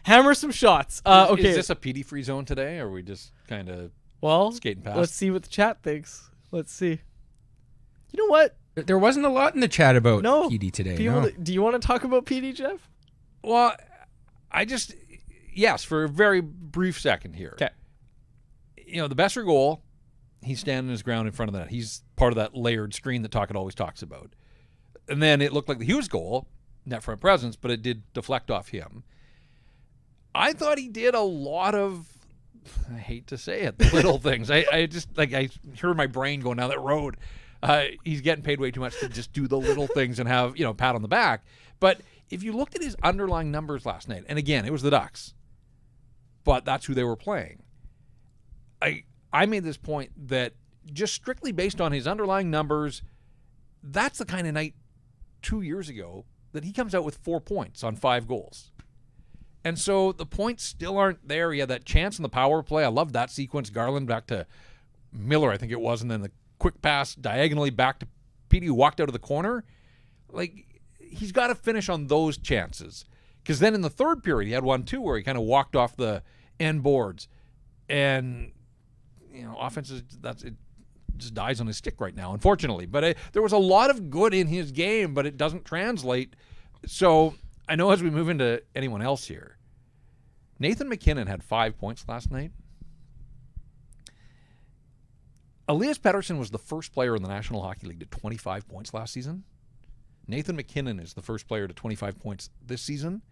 hammer some shots. Okay. Is this a PD free zone today, or are we just kind of skating past? Let's see what the chat thinks. Let's see. You know what? There wasn't a lot in the chat about No. PD today. People, No. do you want to talk about PD, Jeff? Well, yes, for a very brief second here. Okay. The Besser goal, he's standing his ground in front of that. He's part of that layered screen that Tocchet always talks about. And then it looked like the Hughes goal, net front presence, but it did deflect off him. I thought he did a lot of, I hate to say it, little things. I just, I heard my brain going down that road. He's getting paid way too much to just do the little things and have, pat on the back. But if you looked at his underlying numbers last night, and again, it was the Ducks, but that's who they were playing. I made this point that just strictly based on his underlying numbers, that's the kind of night 2 years ago that he comes out with 4 points on 5 goals. And so the points still aren't there. He had that chance in the power play. I loved that sequence. Garland back to Miller, I think it was, and then the quick pass diagonally back to Petey, who walked out of the corner. He's got to finish on those chances. Because then in the third period, he had one, too, where he kind of walked off the end boards. And, offenses, it just dies on his stick right now, unfortunately. But there was a lot of good in his game, but it doesn't translate. So I know as we move into anyone else here, Nathan MacKinnon had 5 points last night. Alias Pettersson was the first player in the National Hockey League to 25 points last season. Nathan MacKinnon is the first player to 25 points this season.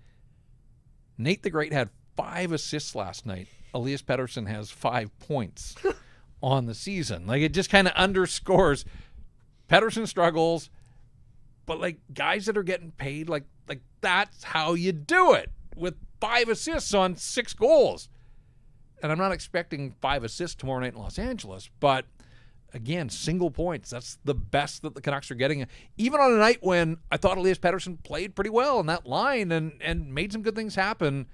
Nate the Great had 5 assists last night. Alias Pettersson has 5 points on the season. It just kind of underscores Pettersson struggles, but guys that are getting paid, that's how you do it with 5 assists on 6 goals. And I'm not expecting 5 assists tomorrow night in Los Angeles, but again, single points. That's the best that the Canucks are getting. Even on a night when I thought Alias Pettersson played pretty well in that line and made some good things happen,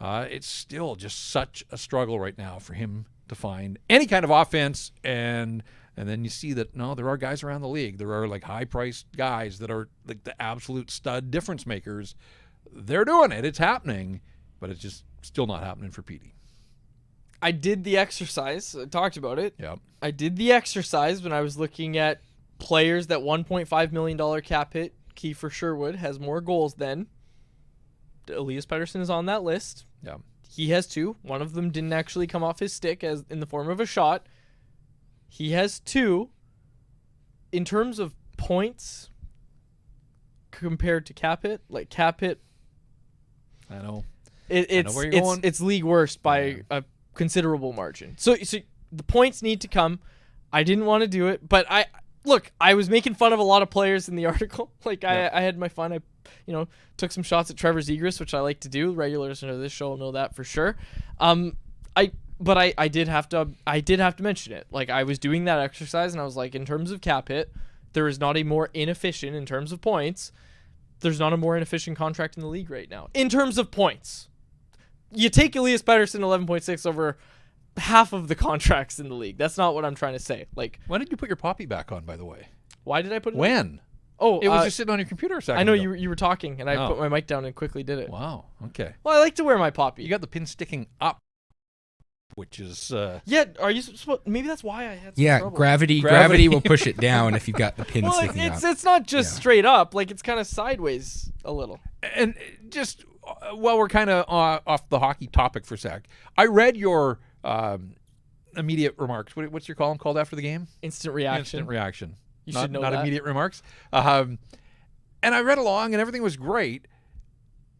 it's still just such a struggle right now for him to find any kind of offense. And then you see that, no, there are guys around the league. There are high-priced guys that are the absolute stud difference makers. They're doing it. It's happening, but it's just still not happening for Petey. I did the exercise. I talked about it. Yeah. I did the exercise when I was looking at players that $1.5 million cap hit. Kiefer Sherwood has more goals than. Elias Pettersson is on that list. Yeah. He has 2. One of them didn't actually come off his stick as in the form of a shot. He has 2. In terms of points compared to cap hit, cap hit, I know. It's league worst by a considerable margin. So the points need to come. I didn't want to do it, but I was making fun of a lot of players in the article. I had my fun. I took some shots at Trevor Zegras, which I like to do. Regular listeners of this show will know that for sure. I did have to mention it. I was doing that exercise and I was in terms of cap hit, there is not a more inefficient in terms of points. There's not a more inefficient contract in the league right now. In terms of points. You take Elias Pettersson 11.6 over half of the contracts in the league. That's not what I'm trying to say. When did you put your poppy back on, by the way? Why did I put it When? on? Oh, it was just sitting on your computer a second I know ago. you were talking, and I put my mic down and quickly did it. Wow. Okay. Well, I like to wear my poppy. You got the pin sticking up, which is... Yeah, are you supposed... Maybe that's why I had some trouble. Gravity will push it down if you've got the pin sticking up. It's not just straight up. It's kind of sideways a little. And just... Well, we're kind of off the hockey topic for a sec. I read your immediate remarks. What's your column called after the game? Instant reaction. Instant reaction. You should know that. Not immediate remarks. And I read along, and everything was great.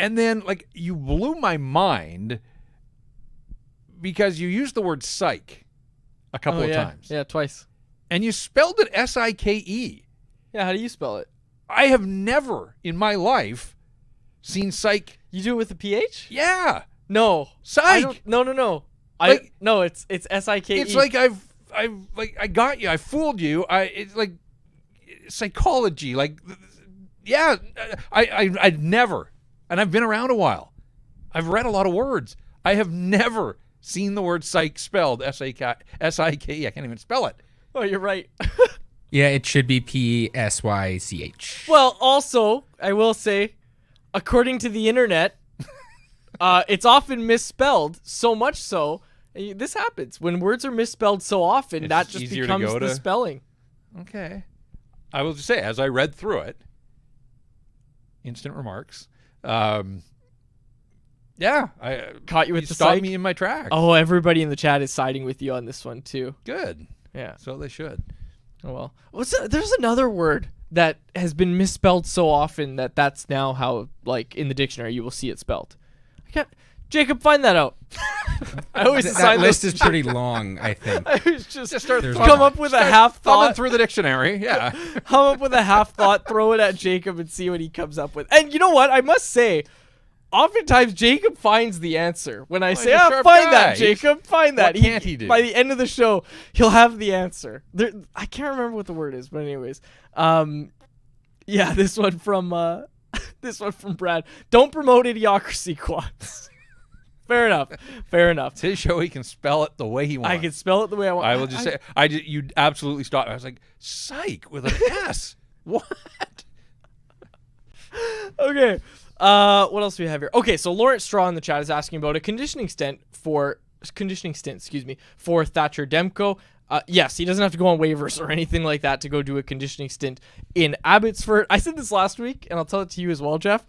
And then, you blew my mind because you used the word psych a couple of times. Yeah, twice. And you spelled it S-I-K-E. Yeah, how do you spell it? I have never in my life seen psych. You do it with a PH? Yeah. No. Psych. No. No, it's S-I-K-E. It's I got you. I fooled you. It's psychology. Yeah. I'd never, and I've been around a while. I've read a lot of words. I have never seen the word psych spelled S-I-K-E. I can't even spell it. Oh, you're right. Yeah, it should be P-S-Y-C-H. Well, also, I will say, according to the internet, it's often misspelled, so much so. This happens. When words are misspelled so often, It's that just easier to becomes go the to- spelling. Okay. I will just say, as I read through it, instant remarks. Yeah, I Caught you with you the stopped psych? me in my tracks. Oh, everybody in the chat is siding with you on this one, too. Good. Yeah. So they should. Oh, well. There's another word that has been misspelled so often that that's now how, like, in the dictionary, you will see it spelled. Jacob, find that out. I always That assign list those is pretty long, I think. I was just start come up with a half thumbing thought, through the dictionary. Yeah. come up with a half thought, throw it at Jacob, and see what he comes up with. And you know what? I must say, oftentimes Jacob finds the answer when I say, he's a sharp find guy. that, Jacob, find that." What can't he do? By the end of the show, he'll have the answer. I can't remember what the word is, but anyways, yeah, this one from Brad. Don't promote idiocracy quads. Fair enough. It's his show. He can spell it the way he wants. I can spell it the way I want. I will just say, you absolutely stopped. I was like, psych with an S. What? Okay. What else do we have here? Okay, so Lawrence Straw in the chat is asking about a conditioning stint, for Thatcher Demko. Yes, he doesn't have to go on waivers or anything like that to go do a conditioning stint in Abbotsford. I said this last week, and I'll tell it to you as well, Jeff.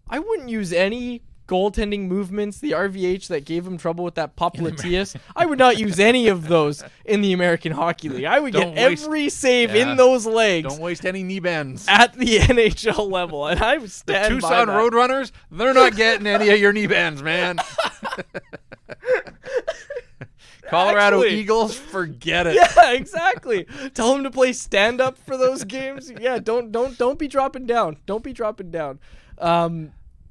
I wouldn't use any goaltending movements, the RVH that gave him trouble with that Popliteus. I would not use any of those in the American Hockey League. I would Don't get waste- every save Yeah. in those legs Don't waste any knee bends. at the NHL level, and I would The stand by Tucson that. Roadrunners, they're not getting any of your knee bends, man. Colorado Actually- Eagles, forget it. Yeah, exactly. Tell him to play stand up for those games. Yeah, don't be dropping down. Don't be dropping down.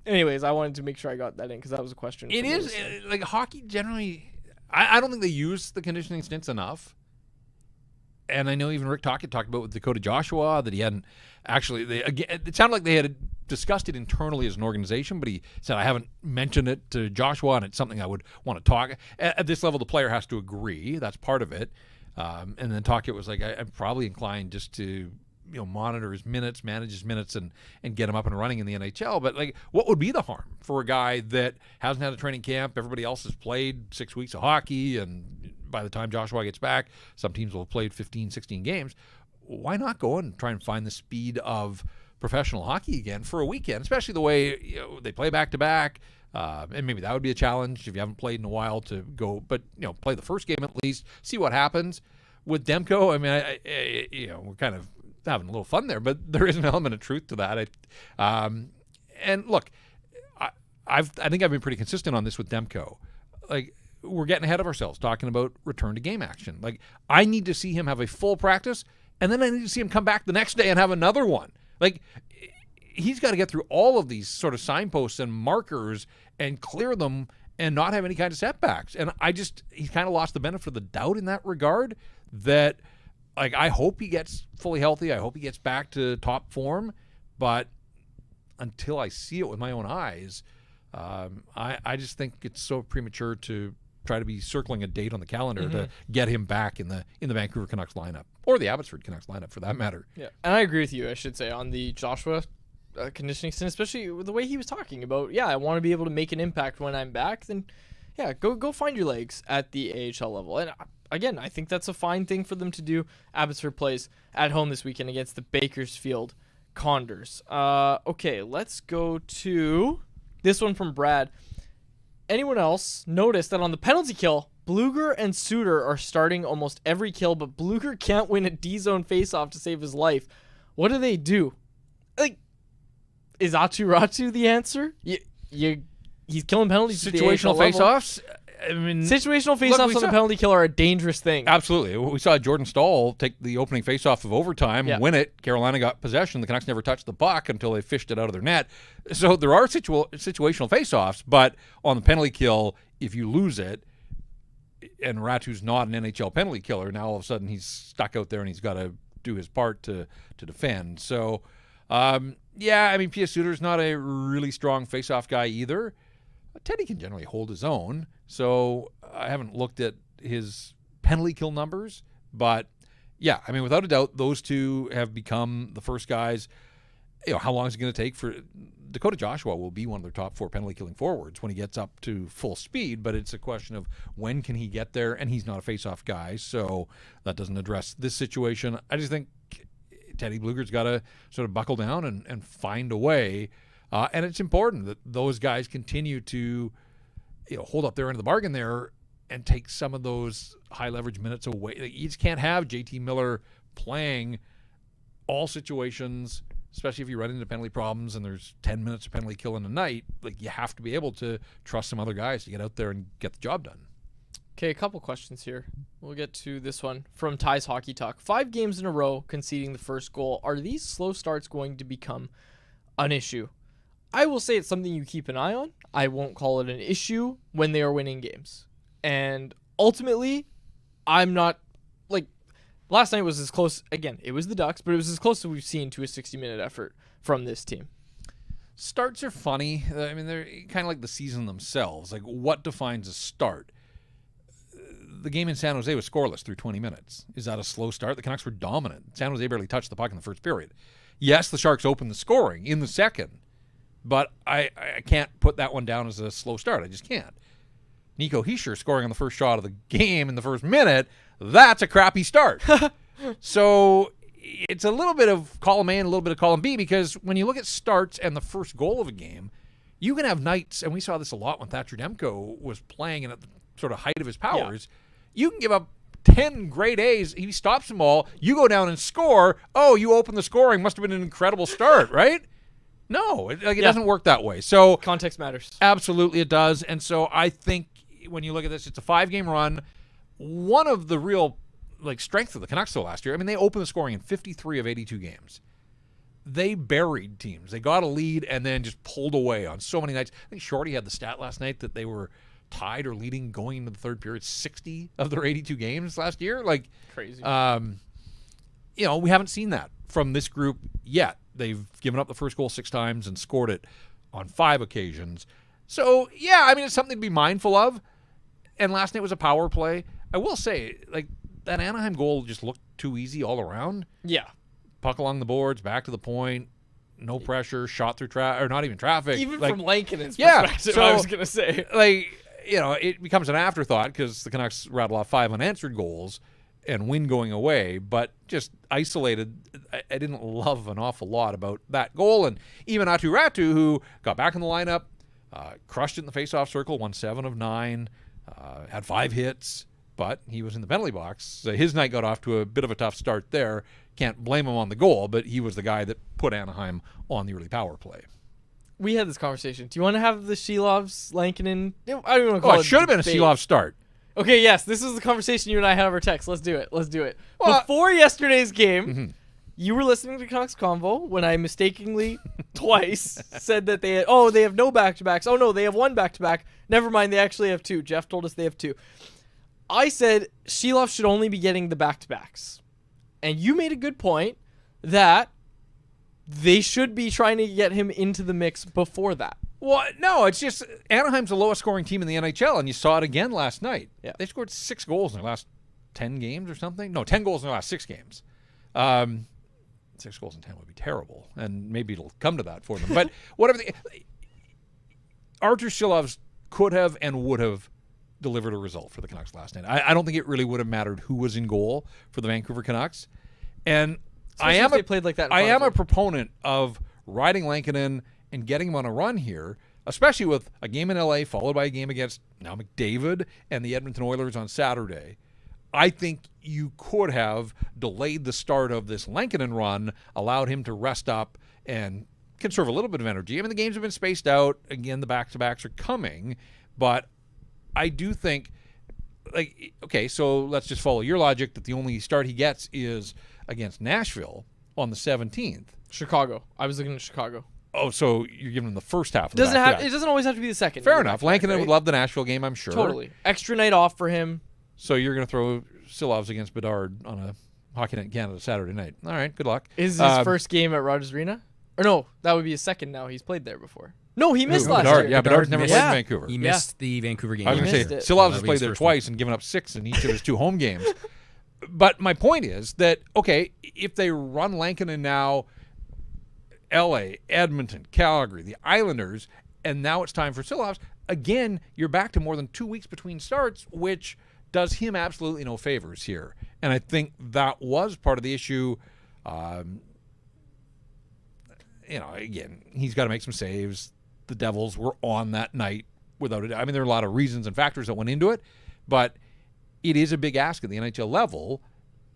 Anyways, I wanted to make sure I got that in because that was a question. It from is Lewis. like hockey generally. I don't think they use the conditioning stints enough. And I know even Rick Tocchet talked about with Dakota Joshua that he hadn't actually. It sounded like they had discussed it internally as an organization, but he said, I haven't mentioned it to Joshua, and it's something I would want to talk. At this level, the player has to agree. That's part of it. And then Tocchet was like, I'm probably inclined just to monitor his minutes, manage his minutes, and get him up and running in the NHL. But like, what would be the harm for a guy that hasn't had a training camp? Everybody else has played 6 weeks of hockey, and by the time Joshua gets back, some teams will have played 15, 16 games. Why not go and try and find the speed of professional hockey again for a weekend, especially the way they play back-to-back. And maybe that would be a challenge if you haven't played in a while to go, but play the first game at least, see what happens. With Demko, I mean, we're kind of having a little fun there, but there is an element of truth to that. And look, I think I've been pretty consistent on this with Demko. Like, we're getting ahead of ourselves talking about return to game action. Like, I need to see him have a full practice, and then I need to see him come back the next day and have another one. Like, he's got to get through all of these sort of signposts and markers and clear them and not have any kind of setbacks. And he's kind of lost the benefit of the doubt in that regard. That, like, I hope he gets fully healthy. I hope he gets back to top form. But until I see it with my own eyes, I just think it's so premature to try to be circling a date on the calendar to get him back in the Vancouver Canucks lineup, or the Abbotsford Canucks lineup for that matter. Yeah, and I agree with you. I should say on the Joshua conditioning stint, especially with the way he was talking about. Yeah, I want to be able to make an impact when I'm back. Then, yeah, go find your legs at the AHL level. And again, I think that's a fine thing for them to do. Abbotsford plays at home this weekend against the Bakersfield Condors. Okay, let's go to this one from Brad. Anyone else notice that on the penalty kill, Bluger and Suter are starting almost every kill, but Bluger can't win a D-zone faceoff to save his life? What do they do? Like, is Aturatu the answer? He's killing penalties. Situational faceoffs. I mean, situational faceoffs on the penalty kill are a dangerous thing. Absolutely. We saw Jordan Stahl take the opening faceoff of overtime, Yeah. win it. Carolina got possession. The Canucks never touched the puck until they fished it out of their net. So there are situational faceoffs, but on the penalty kill, if you lose it, and Ratu's not an NHL penalty killer, now all of a sudden he's stuck out there and he's got to do his part to defend. So, yeah, I mean, P.S. Suter's not a really strong faceoff guy either. Teddy can generally hold his own, so I haven't looked at his penalty kill numbers, but yeah, I mean, without a doubt, those two have become the first guys. How long is it going to take for Dakota Joshua will be one of their top 4 penalty killing forwards when he gets up to full speed, but it's a question of when can he get there, and he's not a face-off guy, so that doesn't address this situation. I just think Teddy Blueger's got to sort of buckle down and find a way, and it's important that those guys continue to hold up their end of the bargain there and take some of those high leverage minutes away. You just can't have JT Miller playing all situations, especially if you run into penalty problems and there's 10 minutes of penalty kill in a night. Like, you have to be able to trust some other guys to get out there and get the job done. Okay, a couple questions here. We'll get to this one from Ty's Hockey Talk. 5 games in a row conceding the first goal. Are these slow starts going to become an issue? I will say it's something you keep an eye on. I won't call it an issue when they are winning games. And ultimately, I'm not, last night was as close, again, it was the Ducks, but it was as close as we've seen to a 60-minute effort from this team. Starts are funny. I mean, they're kind of like the season themselves. Like, what defines a start? The game in San Jose was scoreless through 20 minutes. Is that a slow start? The Canucks were dominant. San Jose barely touched the puck in the first period. Yes, the Sharks opened the scoring in the second, but I can't put that one down as a slow start. I just can't. Nico Hischier scoring on the first shot of the game in the first minute, that's a crappy start. So it's a little bit of column A and a little bit of column B, because when you look at starts and the first goal of a game, you can have nights, and we saw this a lot when Thatcher Demko was playing and at the sort of height of his powers. Yeah. You can give up 10 great A's, he stops them all, you go down and score, oh, you open the scoring, must have been an incredible start, right? No, it doesn't work that way. So context matters. Absolutely it does. And so I think when you look at this, it's a 5-game run. One of the real strengths of the Canucks last year, I mean, they opened the scoring in 53 of 82 games. They buried teams. They got a lead and then just pulled away on so many nights. I think Shorty had the stat last night that they were tied or leading going into the third period 60 of their 82 games last year. Crazy. We haven't seen that from this group yet. They've given up the first goal 6 times and scored it on 5 occasions. So, yeah, I mean, it's something to be mindful of. And last night was a power play. I will say, that Anaheim goal just looked too easy all around. Yeah. Puck along the boards, back to the point, no pressure, shot through traffic, or not even traffic. Even from Lankinen's perspective, I was going to say. It becomes an afterthought because the Canucks rattle off 5 unanswered goals and win going away, but just isolated, I didn't love an awful lot about that goal. And even Atu Ratu, who got back in the lineup, crushed it in the faceoff circle, won 7 of 9, had 5 hits, but he was in the penalty box. So his night got off to a bit of a tough start there. Can't blame him on the goal, but he was the guy that put Anaheim on the early power play. We had this conversation. Do you want to have the Shelovs, Lankinen? I don't even want to call it. It should have been a Shelov start. Okay, yes, this is the conversation you and I had over text. Let's do it. Well, before yesterday's game, you were listening to Canucks Convo when I mistakenly twice said that they have no back-to-backs. Oh, no, they have 1 back-to-back. Never mind, they actually have 2. Jeff told us they have 2. I said Shelov should only be getting the back-to-backs. And you made a good point that they should be trying to get him into the mix before that. Well, no, it's just Anaheim's the lowest scoring team in the NHL, and you saw it again last night. Yeah. They scored 6 goals in their last 10 games or something. No, 10 goals in their last 6 games. 6 goals in 10 would be terrible, and maybe it'll come to that for them. But whatever. Artur Silovs could have and would have delivered a result for the Canucks last night. I don't think it really would have mattered who was in goal for the Vancouver Canucks. And especially if they played like that. I am a proponent of riding Lankinen and getting him on a run here, especially with a game in LA followed by a game against now McDavid and the Edmonton Oilers on Saturday. I think you could have delayed the start of this Lankinen run, allowed him to rest up and conserve a little bit of energy. I mean, the games have been spaced out. Again, the back-to-backs are coming. But I do think, okay, so let's just follow your logic that the only start he gets is against Nashville on the 17th. Chicago. I was looking at Chicago. Oh, so you're giving him the first half of the It doesn't always have to be the second. Fair enough. Lankinen would love the Nashville game, I'm sure. Totally. Extra night off for him. So you're going to throw Silovs against Bedard on a Hockey Night in Canada Saturday night. All right, good luck. Is his first game at Rogers Arena? Or no, that would be his second now. He's played there before. No, he missed last year. Yeah, Bedard's never played in Vancouver. He missed the Vancouver game. I was going to say, Silovs has played there twice and given up 6 in each of his 2 home games. But my point is that, okay, if they run Lankinen now, L.A., Edmonton, Calgary, the Islanders, and now it's time for Silovs, again, you're back to more than 2 weeks between starts, which does him absolutely no favors here. And I think that was part of the issue. Again, he's got to make some saves. The Devils were on that night without it. I mean, there are a lot of reasons and factors that went into it, but it is a big ask at the NHL level.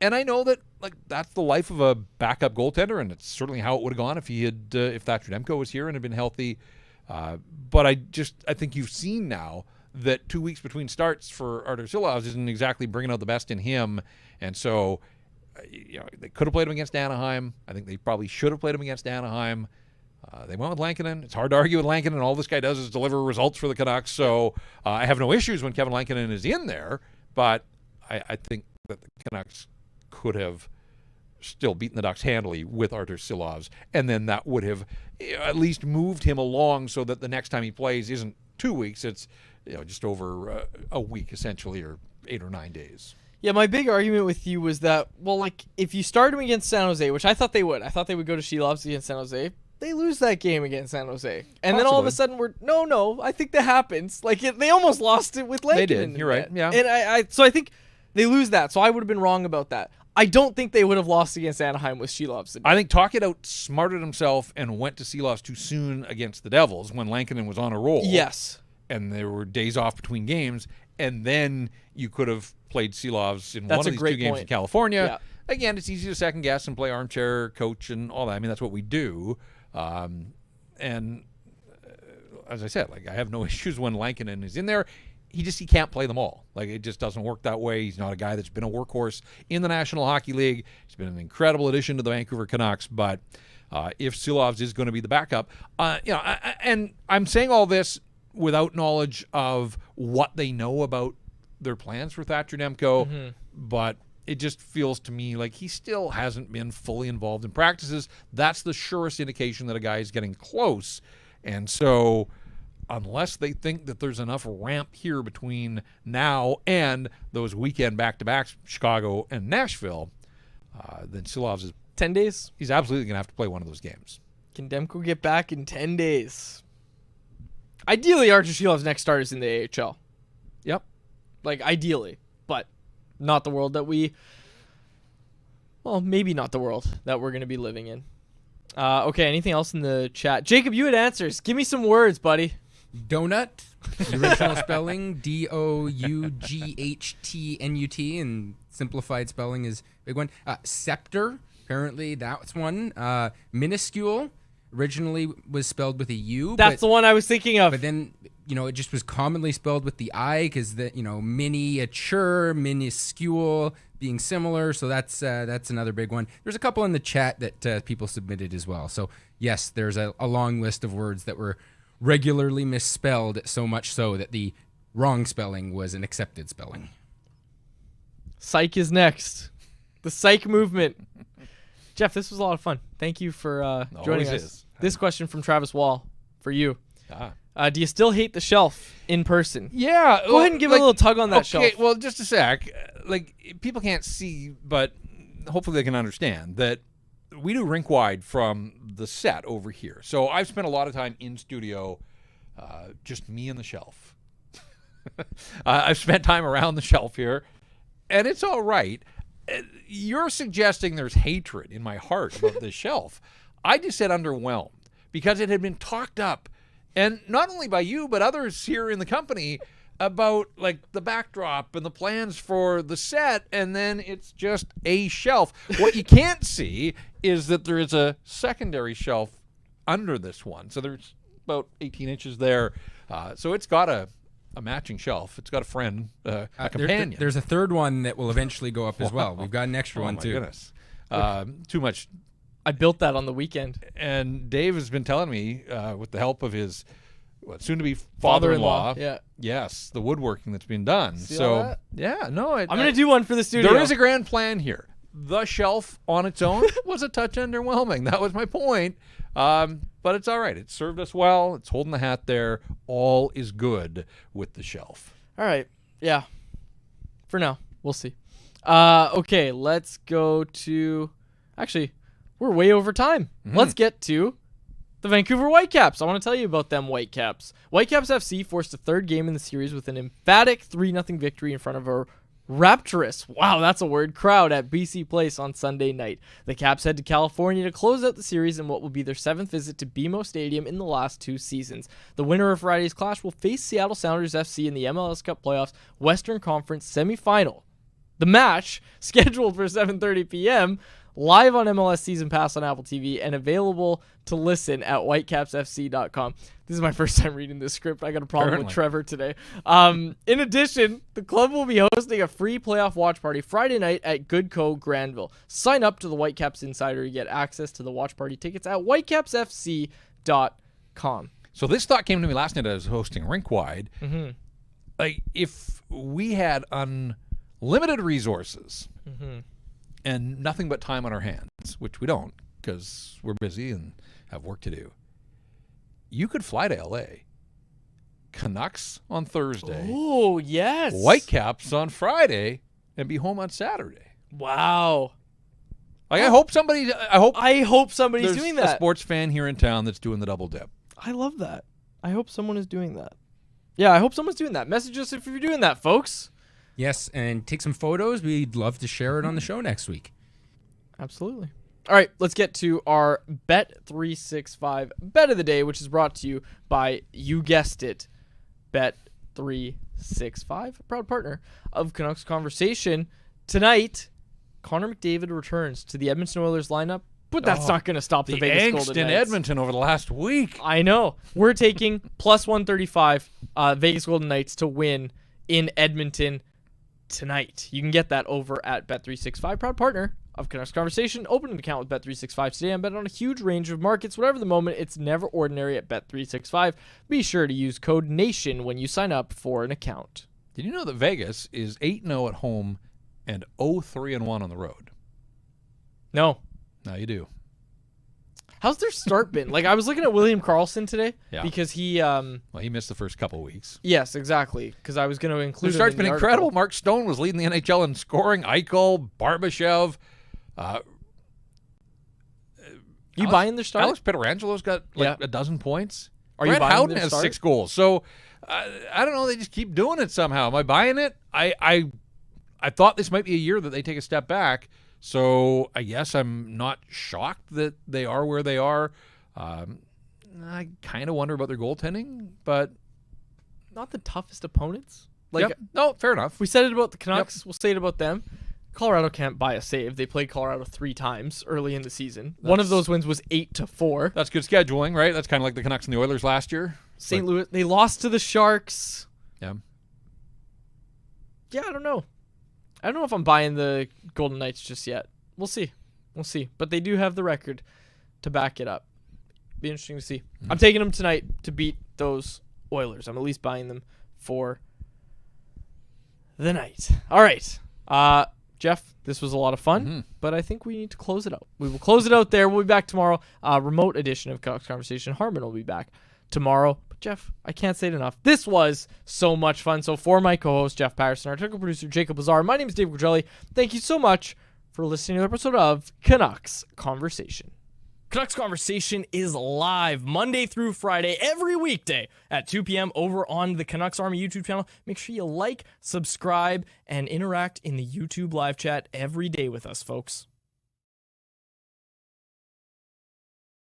And I know that that's the life of a backup goaltender, and it's certainly how it would have gone if if Thatcher Demko was here and had been healthy. But I think you've seen now that 2 weeks between starts for Artur Silovs isn't exactly bringing out the best in him. And so, they could have played him against Anaheim. I think they probably should have played him against Anaheim. They went with Lankinen. It's hard to argue with Lankinen. All this guy does is deliver results for the Canucks. So I have no issues when Kevin Lankinen is in there. But I think that the Canucks could have still beaten the Ducks handily with Artur Silovs, and then that would have at least moved him along so that the next time he plays isn't 2 weeks, it's just over a week essentially, or 8 or 9 days. Yeah, my big argument with you was that, if you start him against San Jose, which I thought they would go to Silovs against San Jose, they lose that game against San Jose. And then all of a sudden I think that happens. They almost lost it with Lankinen. They did, you're right, yeah. And so I think they lose that, so I would have been wrong about that. I don't think they would have lost against Anaheim with Silovs. I think Talkett outsmarted himself and went to Silovs too soon against the Devils when Lankinen was on a roll. Yes. And there were days off between games, and then you could have played Silovs in one of these 2 games in California. Yeah. Again, it's easy to second guess and play armchair coach and all that. I mean, that's what we do. And as I said, I have no issues when Lankinen is in there. He can't play them all. It just doesn't work that way. He's not a guy that's been a workhorse in the National Hockey League. He's been an incredible addition to the Vancouver Canucks. But if Silovs is going to be the backup, and I'm saying all this without knowledge of what they know about their plans for Thatcher Demko, but it just feels to me like he still hasn't been fully involved in practices. That's the surest indication that a guy is getting close. And so unless they think that there's enough ramp here between now and those weekend back-to-backs, Chicago and Nashville, then Silovs is 10 days. He's absolutely going to have to play one of those games. Can Demko get back in 10 days? Ideally, Artur Silovs' next start is in the AHL. Yep. Ideally, but not the world that maybe not the world that we're going to be living in. Okay, anything else in the chat? Jacob, you had answers. Give me some words, buddy. Donut, the original spelling, DOUGHTNUT, and simplified spelling is a big one. Scepter, apparently that's one. Minuscule, originally was spelled with a U. That's the one I was thinking of. But then, it just was commonly spelled with the I because, miniature, minuscule being similar. So that's another big one. There's a couple in the chat that people submitted as well. So, yes, there's a long list of words that were regularly misspelled, so much so that the wrong spelling was an accepted spelling. Psych is next. The psych movement. Jeff, this was a lot of fun. Thank you for joining us. This question from Travis Wall for you. Do you still hate the shelf in person? Yeah. Go ahead and give a little tug on that shelf. Okay, well, just a sec. People can't see, but hopefully they can understand that we do rink wide from the set over here. So I've spent a lot of time in studio, just me and the shelf. I've spent time around the shelf here, and it's all right. You're suggesting there's hatred in my heart about this shelf. I just said underwhelmed because it had been talked up, and not only by you, but others here in the company, about the backdrop and the plans for the set, and then it's just a shelf. What you can't see is that there is a secondary shelf under this one. So there's about 18 inches there. So it's got a matching shelf. It's got a friend, a companion. There's a third one that will eventually go up as well. We've got an extra one too. Goodness. Too much. I built that on the weekend. And Dave has been telling me, with the help of his soon-to-be father-in-law. Yeah. Yes, the woodworking that's been done. See all that? Yeah, no. I'm going to do one for the studio. There is a grand plan here. The shelf on its own was a touch underwhelming. That was my point. But it's all right. It served us well. It's holding the hat there. All is good with the shelf. All right. Yeah. For now. We'll see. Okay, let's go to... Actually, we're way over time. Let's get to the Vancouver Whitecaps. I want to tell you about them Whitecaps. Whitecaps FC forced a third game in the series with an emphatic 3-0 victory in front of a rapturous, wow, that's a word, crowd at BC Place on Sunday night. The Caps head to California to close out the series in what will be their 7th visit to BMO Stadium in the last 2 seasons. The winner of Friday's clash will face Seattle Sounders FC in the MLS Cup Playoffs Western Conference semifinal. The match, scheduled for 7:30 p.m., live on MLS Season Pass on Apple TV and available to listen at whitecapsfc.com. This is my first time reading this script. I got a problem with Trevor today. In addition, the club will be hosting a free playoff watch party Friday night at Goodco Granville. Sign up to the Whitecaps Insider to get access to the watch party tickets at whitecapsfc.com. So this thought came to me last night as I was hosting Rink-Wide. Like, if we had unlimited resources and nothing but time on our hands, which we don't because we're busy and have work to do, you could fly to LA. Canucks on Thursday. Oh, yes. Whitecaps on Friday and be home on Saturday. Wow. Like, I hope somebody's somebody's doing a that. sports fan here in town that's doing the double dip. I love that. I hope someone is doing that. Yeah, I hope someone's doing that. Message us if you're doing that, folks. Yes, and take some photos. We'd love to share it on the show next week. Absolutely. All right, let's get to our Bet365 bet of the day, which is brought to you by, you guessed it, Bet365, a proud partner of Canucks Conversation. Tonight, Connor McDavid returns to the Edmonton Oilers lineup, but that's not going to stop the Vegas angst Golden in Knights. Edmonton over the last week. I know. We're taking plus 135 Vegas Golden Knights to win in Edmonton tonight. You can get that over at Bet365, proud partner of Canucks Conversation. Open an account with Bet365 today and bet on a huge range of markets. Whatever the moment, it's never ordinary at Bet365. Be sure to use code NATION when you sign up for an account. Did you know that Vegas is 8-0 at home and 0-3-1 on the road? No. Now you do. How's their start been? Like, I was looking at William Karlsson today because he... well, he missed the first couple weeks. Yes, exactly, because I was going to include Their start's him in been the incredible. article. Mark Stone was leading the NHL in scoring. Eichel, Barbashev. You buying their start? Alex Petterangelo's got a dozen points. Are you Brett buying Howden their has start? 6 goals. So, I don't know. They just keep doing it somehow. Am I buying it? I thought this might be a year that they take a step back. So, I guess I'm not shocked that they are where they are. I kind of wonder about their goaltending, but... Not the toughest opponents. Like, yep. No, fair enough. we said it about the Canucks. We'll say it about them. Colorado can't buy a save. They played Colorado 3 times early in the season. One of those wins was 8-4. That's good scheduling, right? That's kind of like the Canucks and the Oilers last year. St. Louis, they lost to the Sharks. Yeah. Yeah, I don't know. I don't know if I'm buying the Golden Knights just yet. We'll see. We'll see. But they do have the record to back it up. Be interesting to see. I'm taking them tonight to beat those Oilers. I'm at least buying them for the night. All right. Jeff, this was a lot of fun, but I think we need to close it out. We will close it out there. We'll be back tomorrow. Remote edition of Canucks Conversation. Harmon will be back tomorrow. But Jeff, I can't say it enough. This was so much fun. So for my co-host, Jeff Patterson, our technical producer, Jacob Lazar, my name is Dave Quadrelli. Thank you so much for listening to the episode of Canucks Conversation. Canucks Conversation is live Monday through Friday, every weekday at 2 p.m. over on the Canucks Army YouTube channel. Make sure you like, subscribe, and interact in the YouTube live chat every day with us, folks.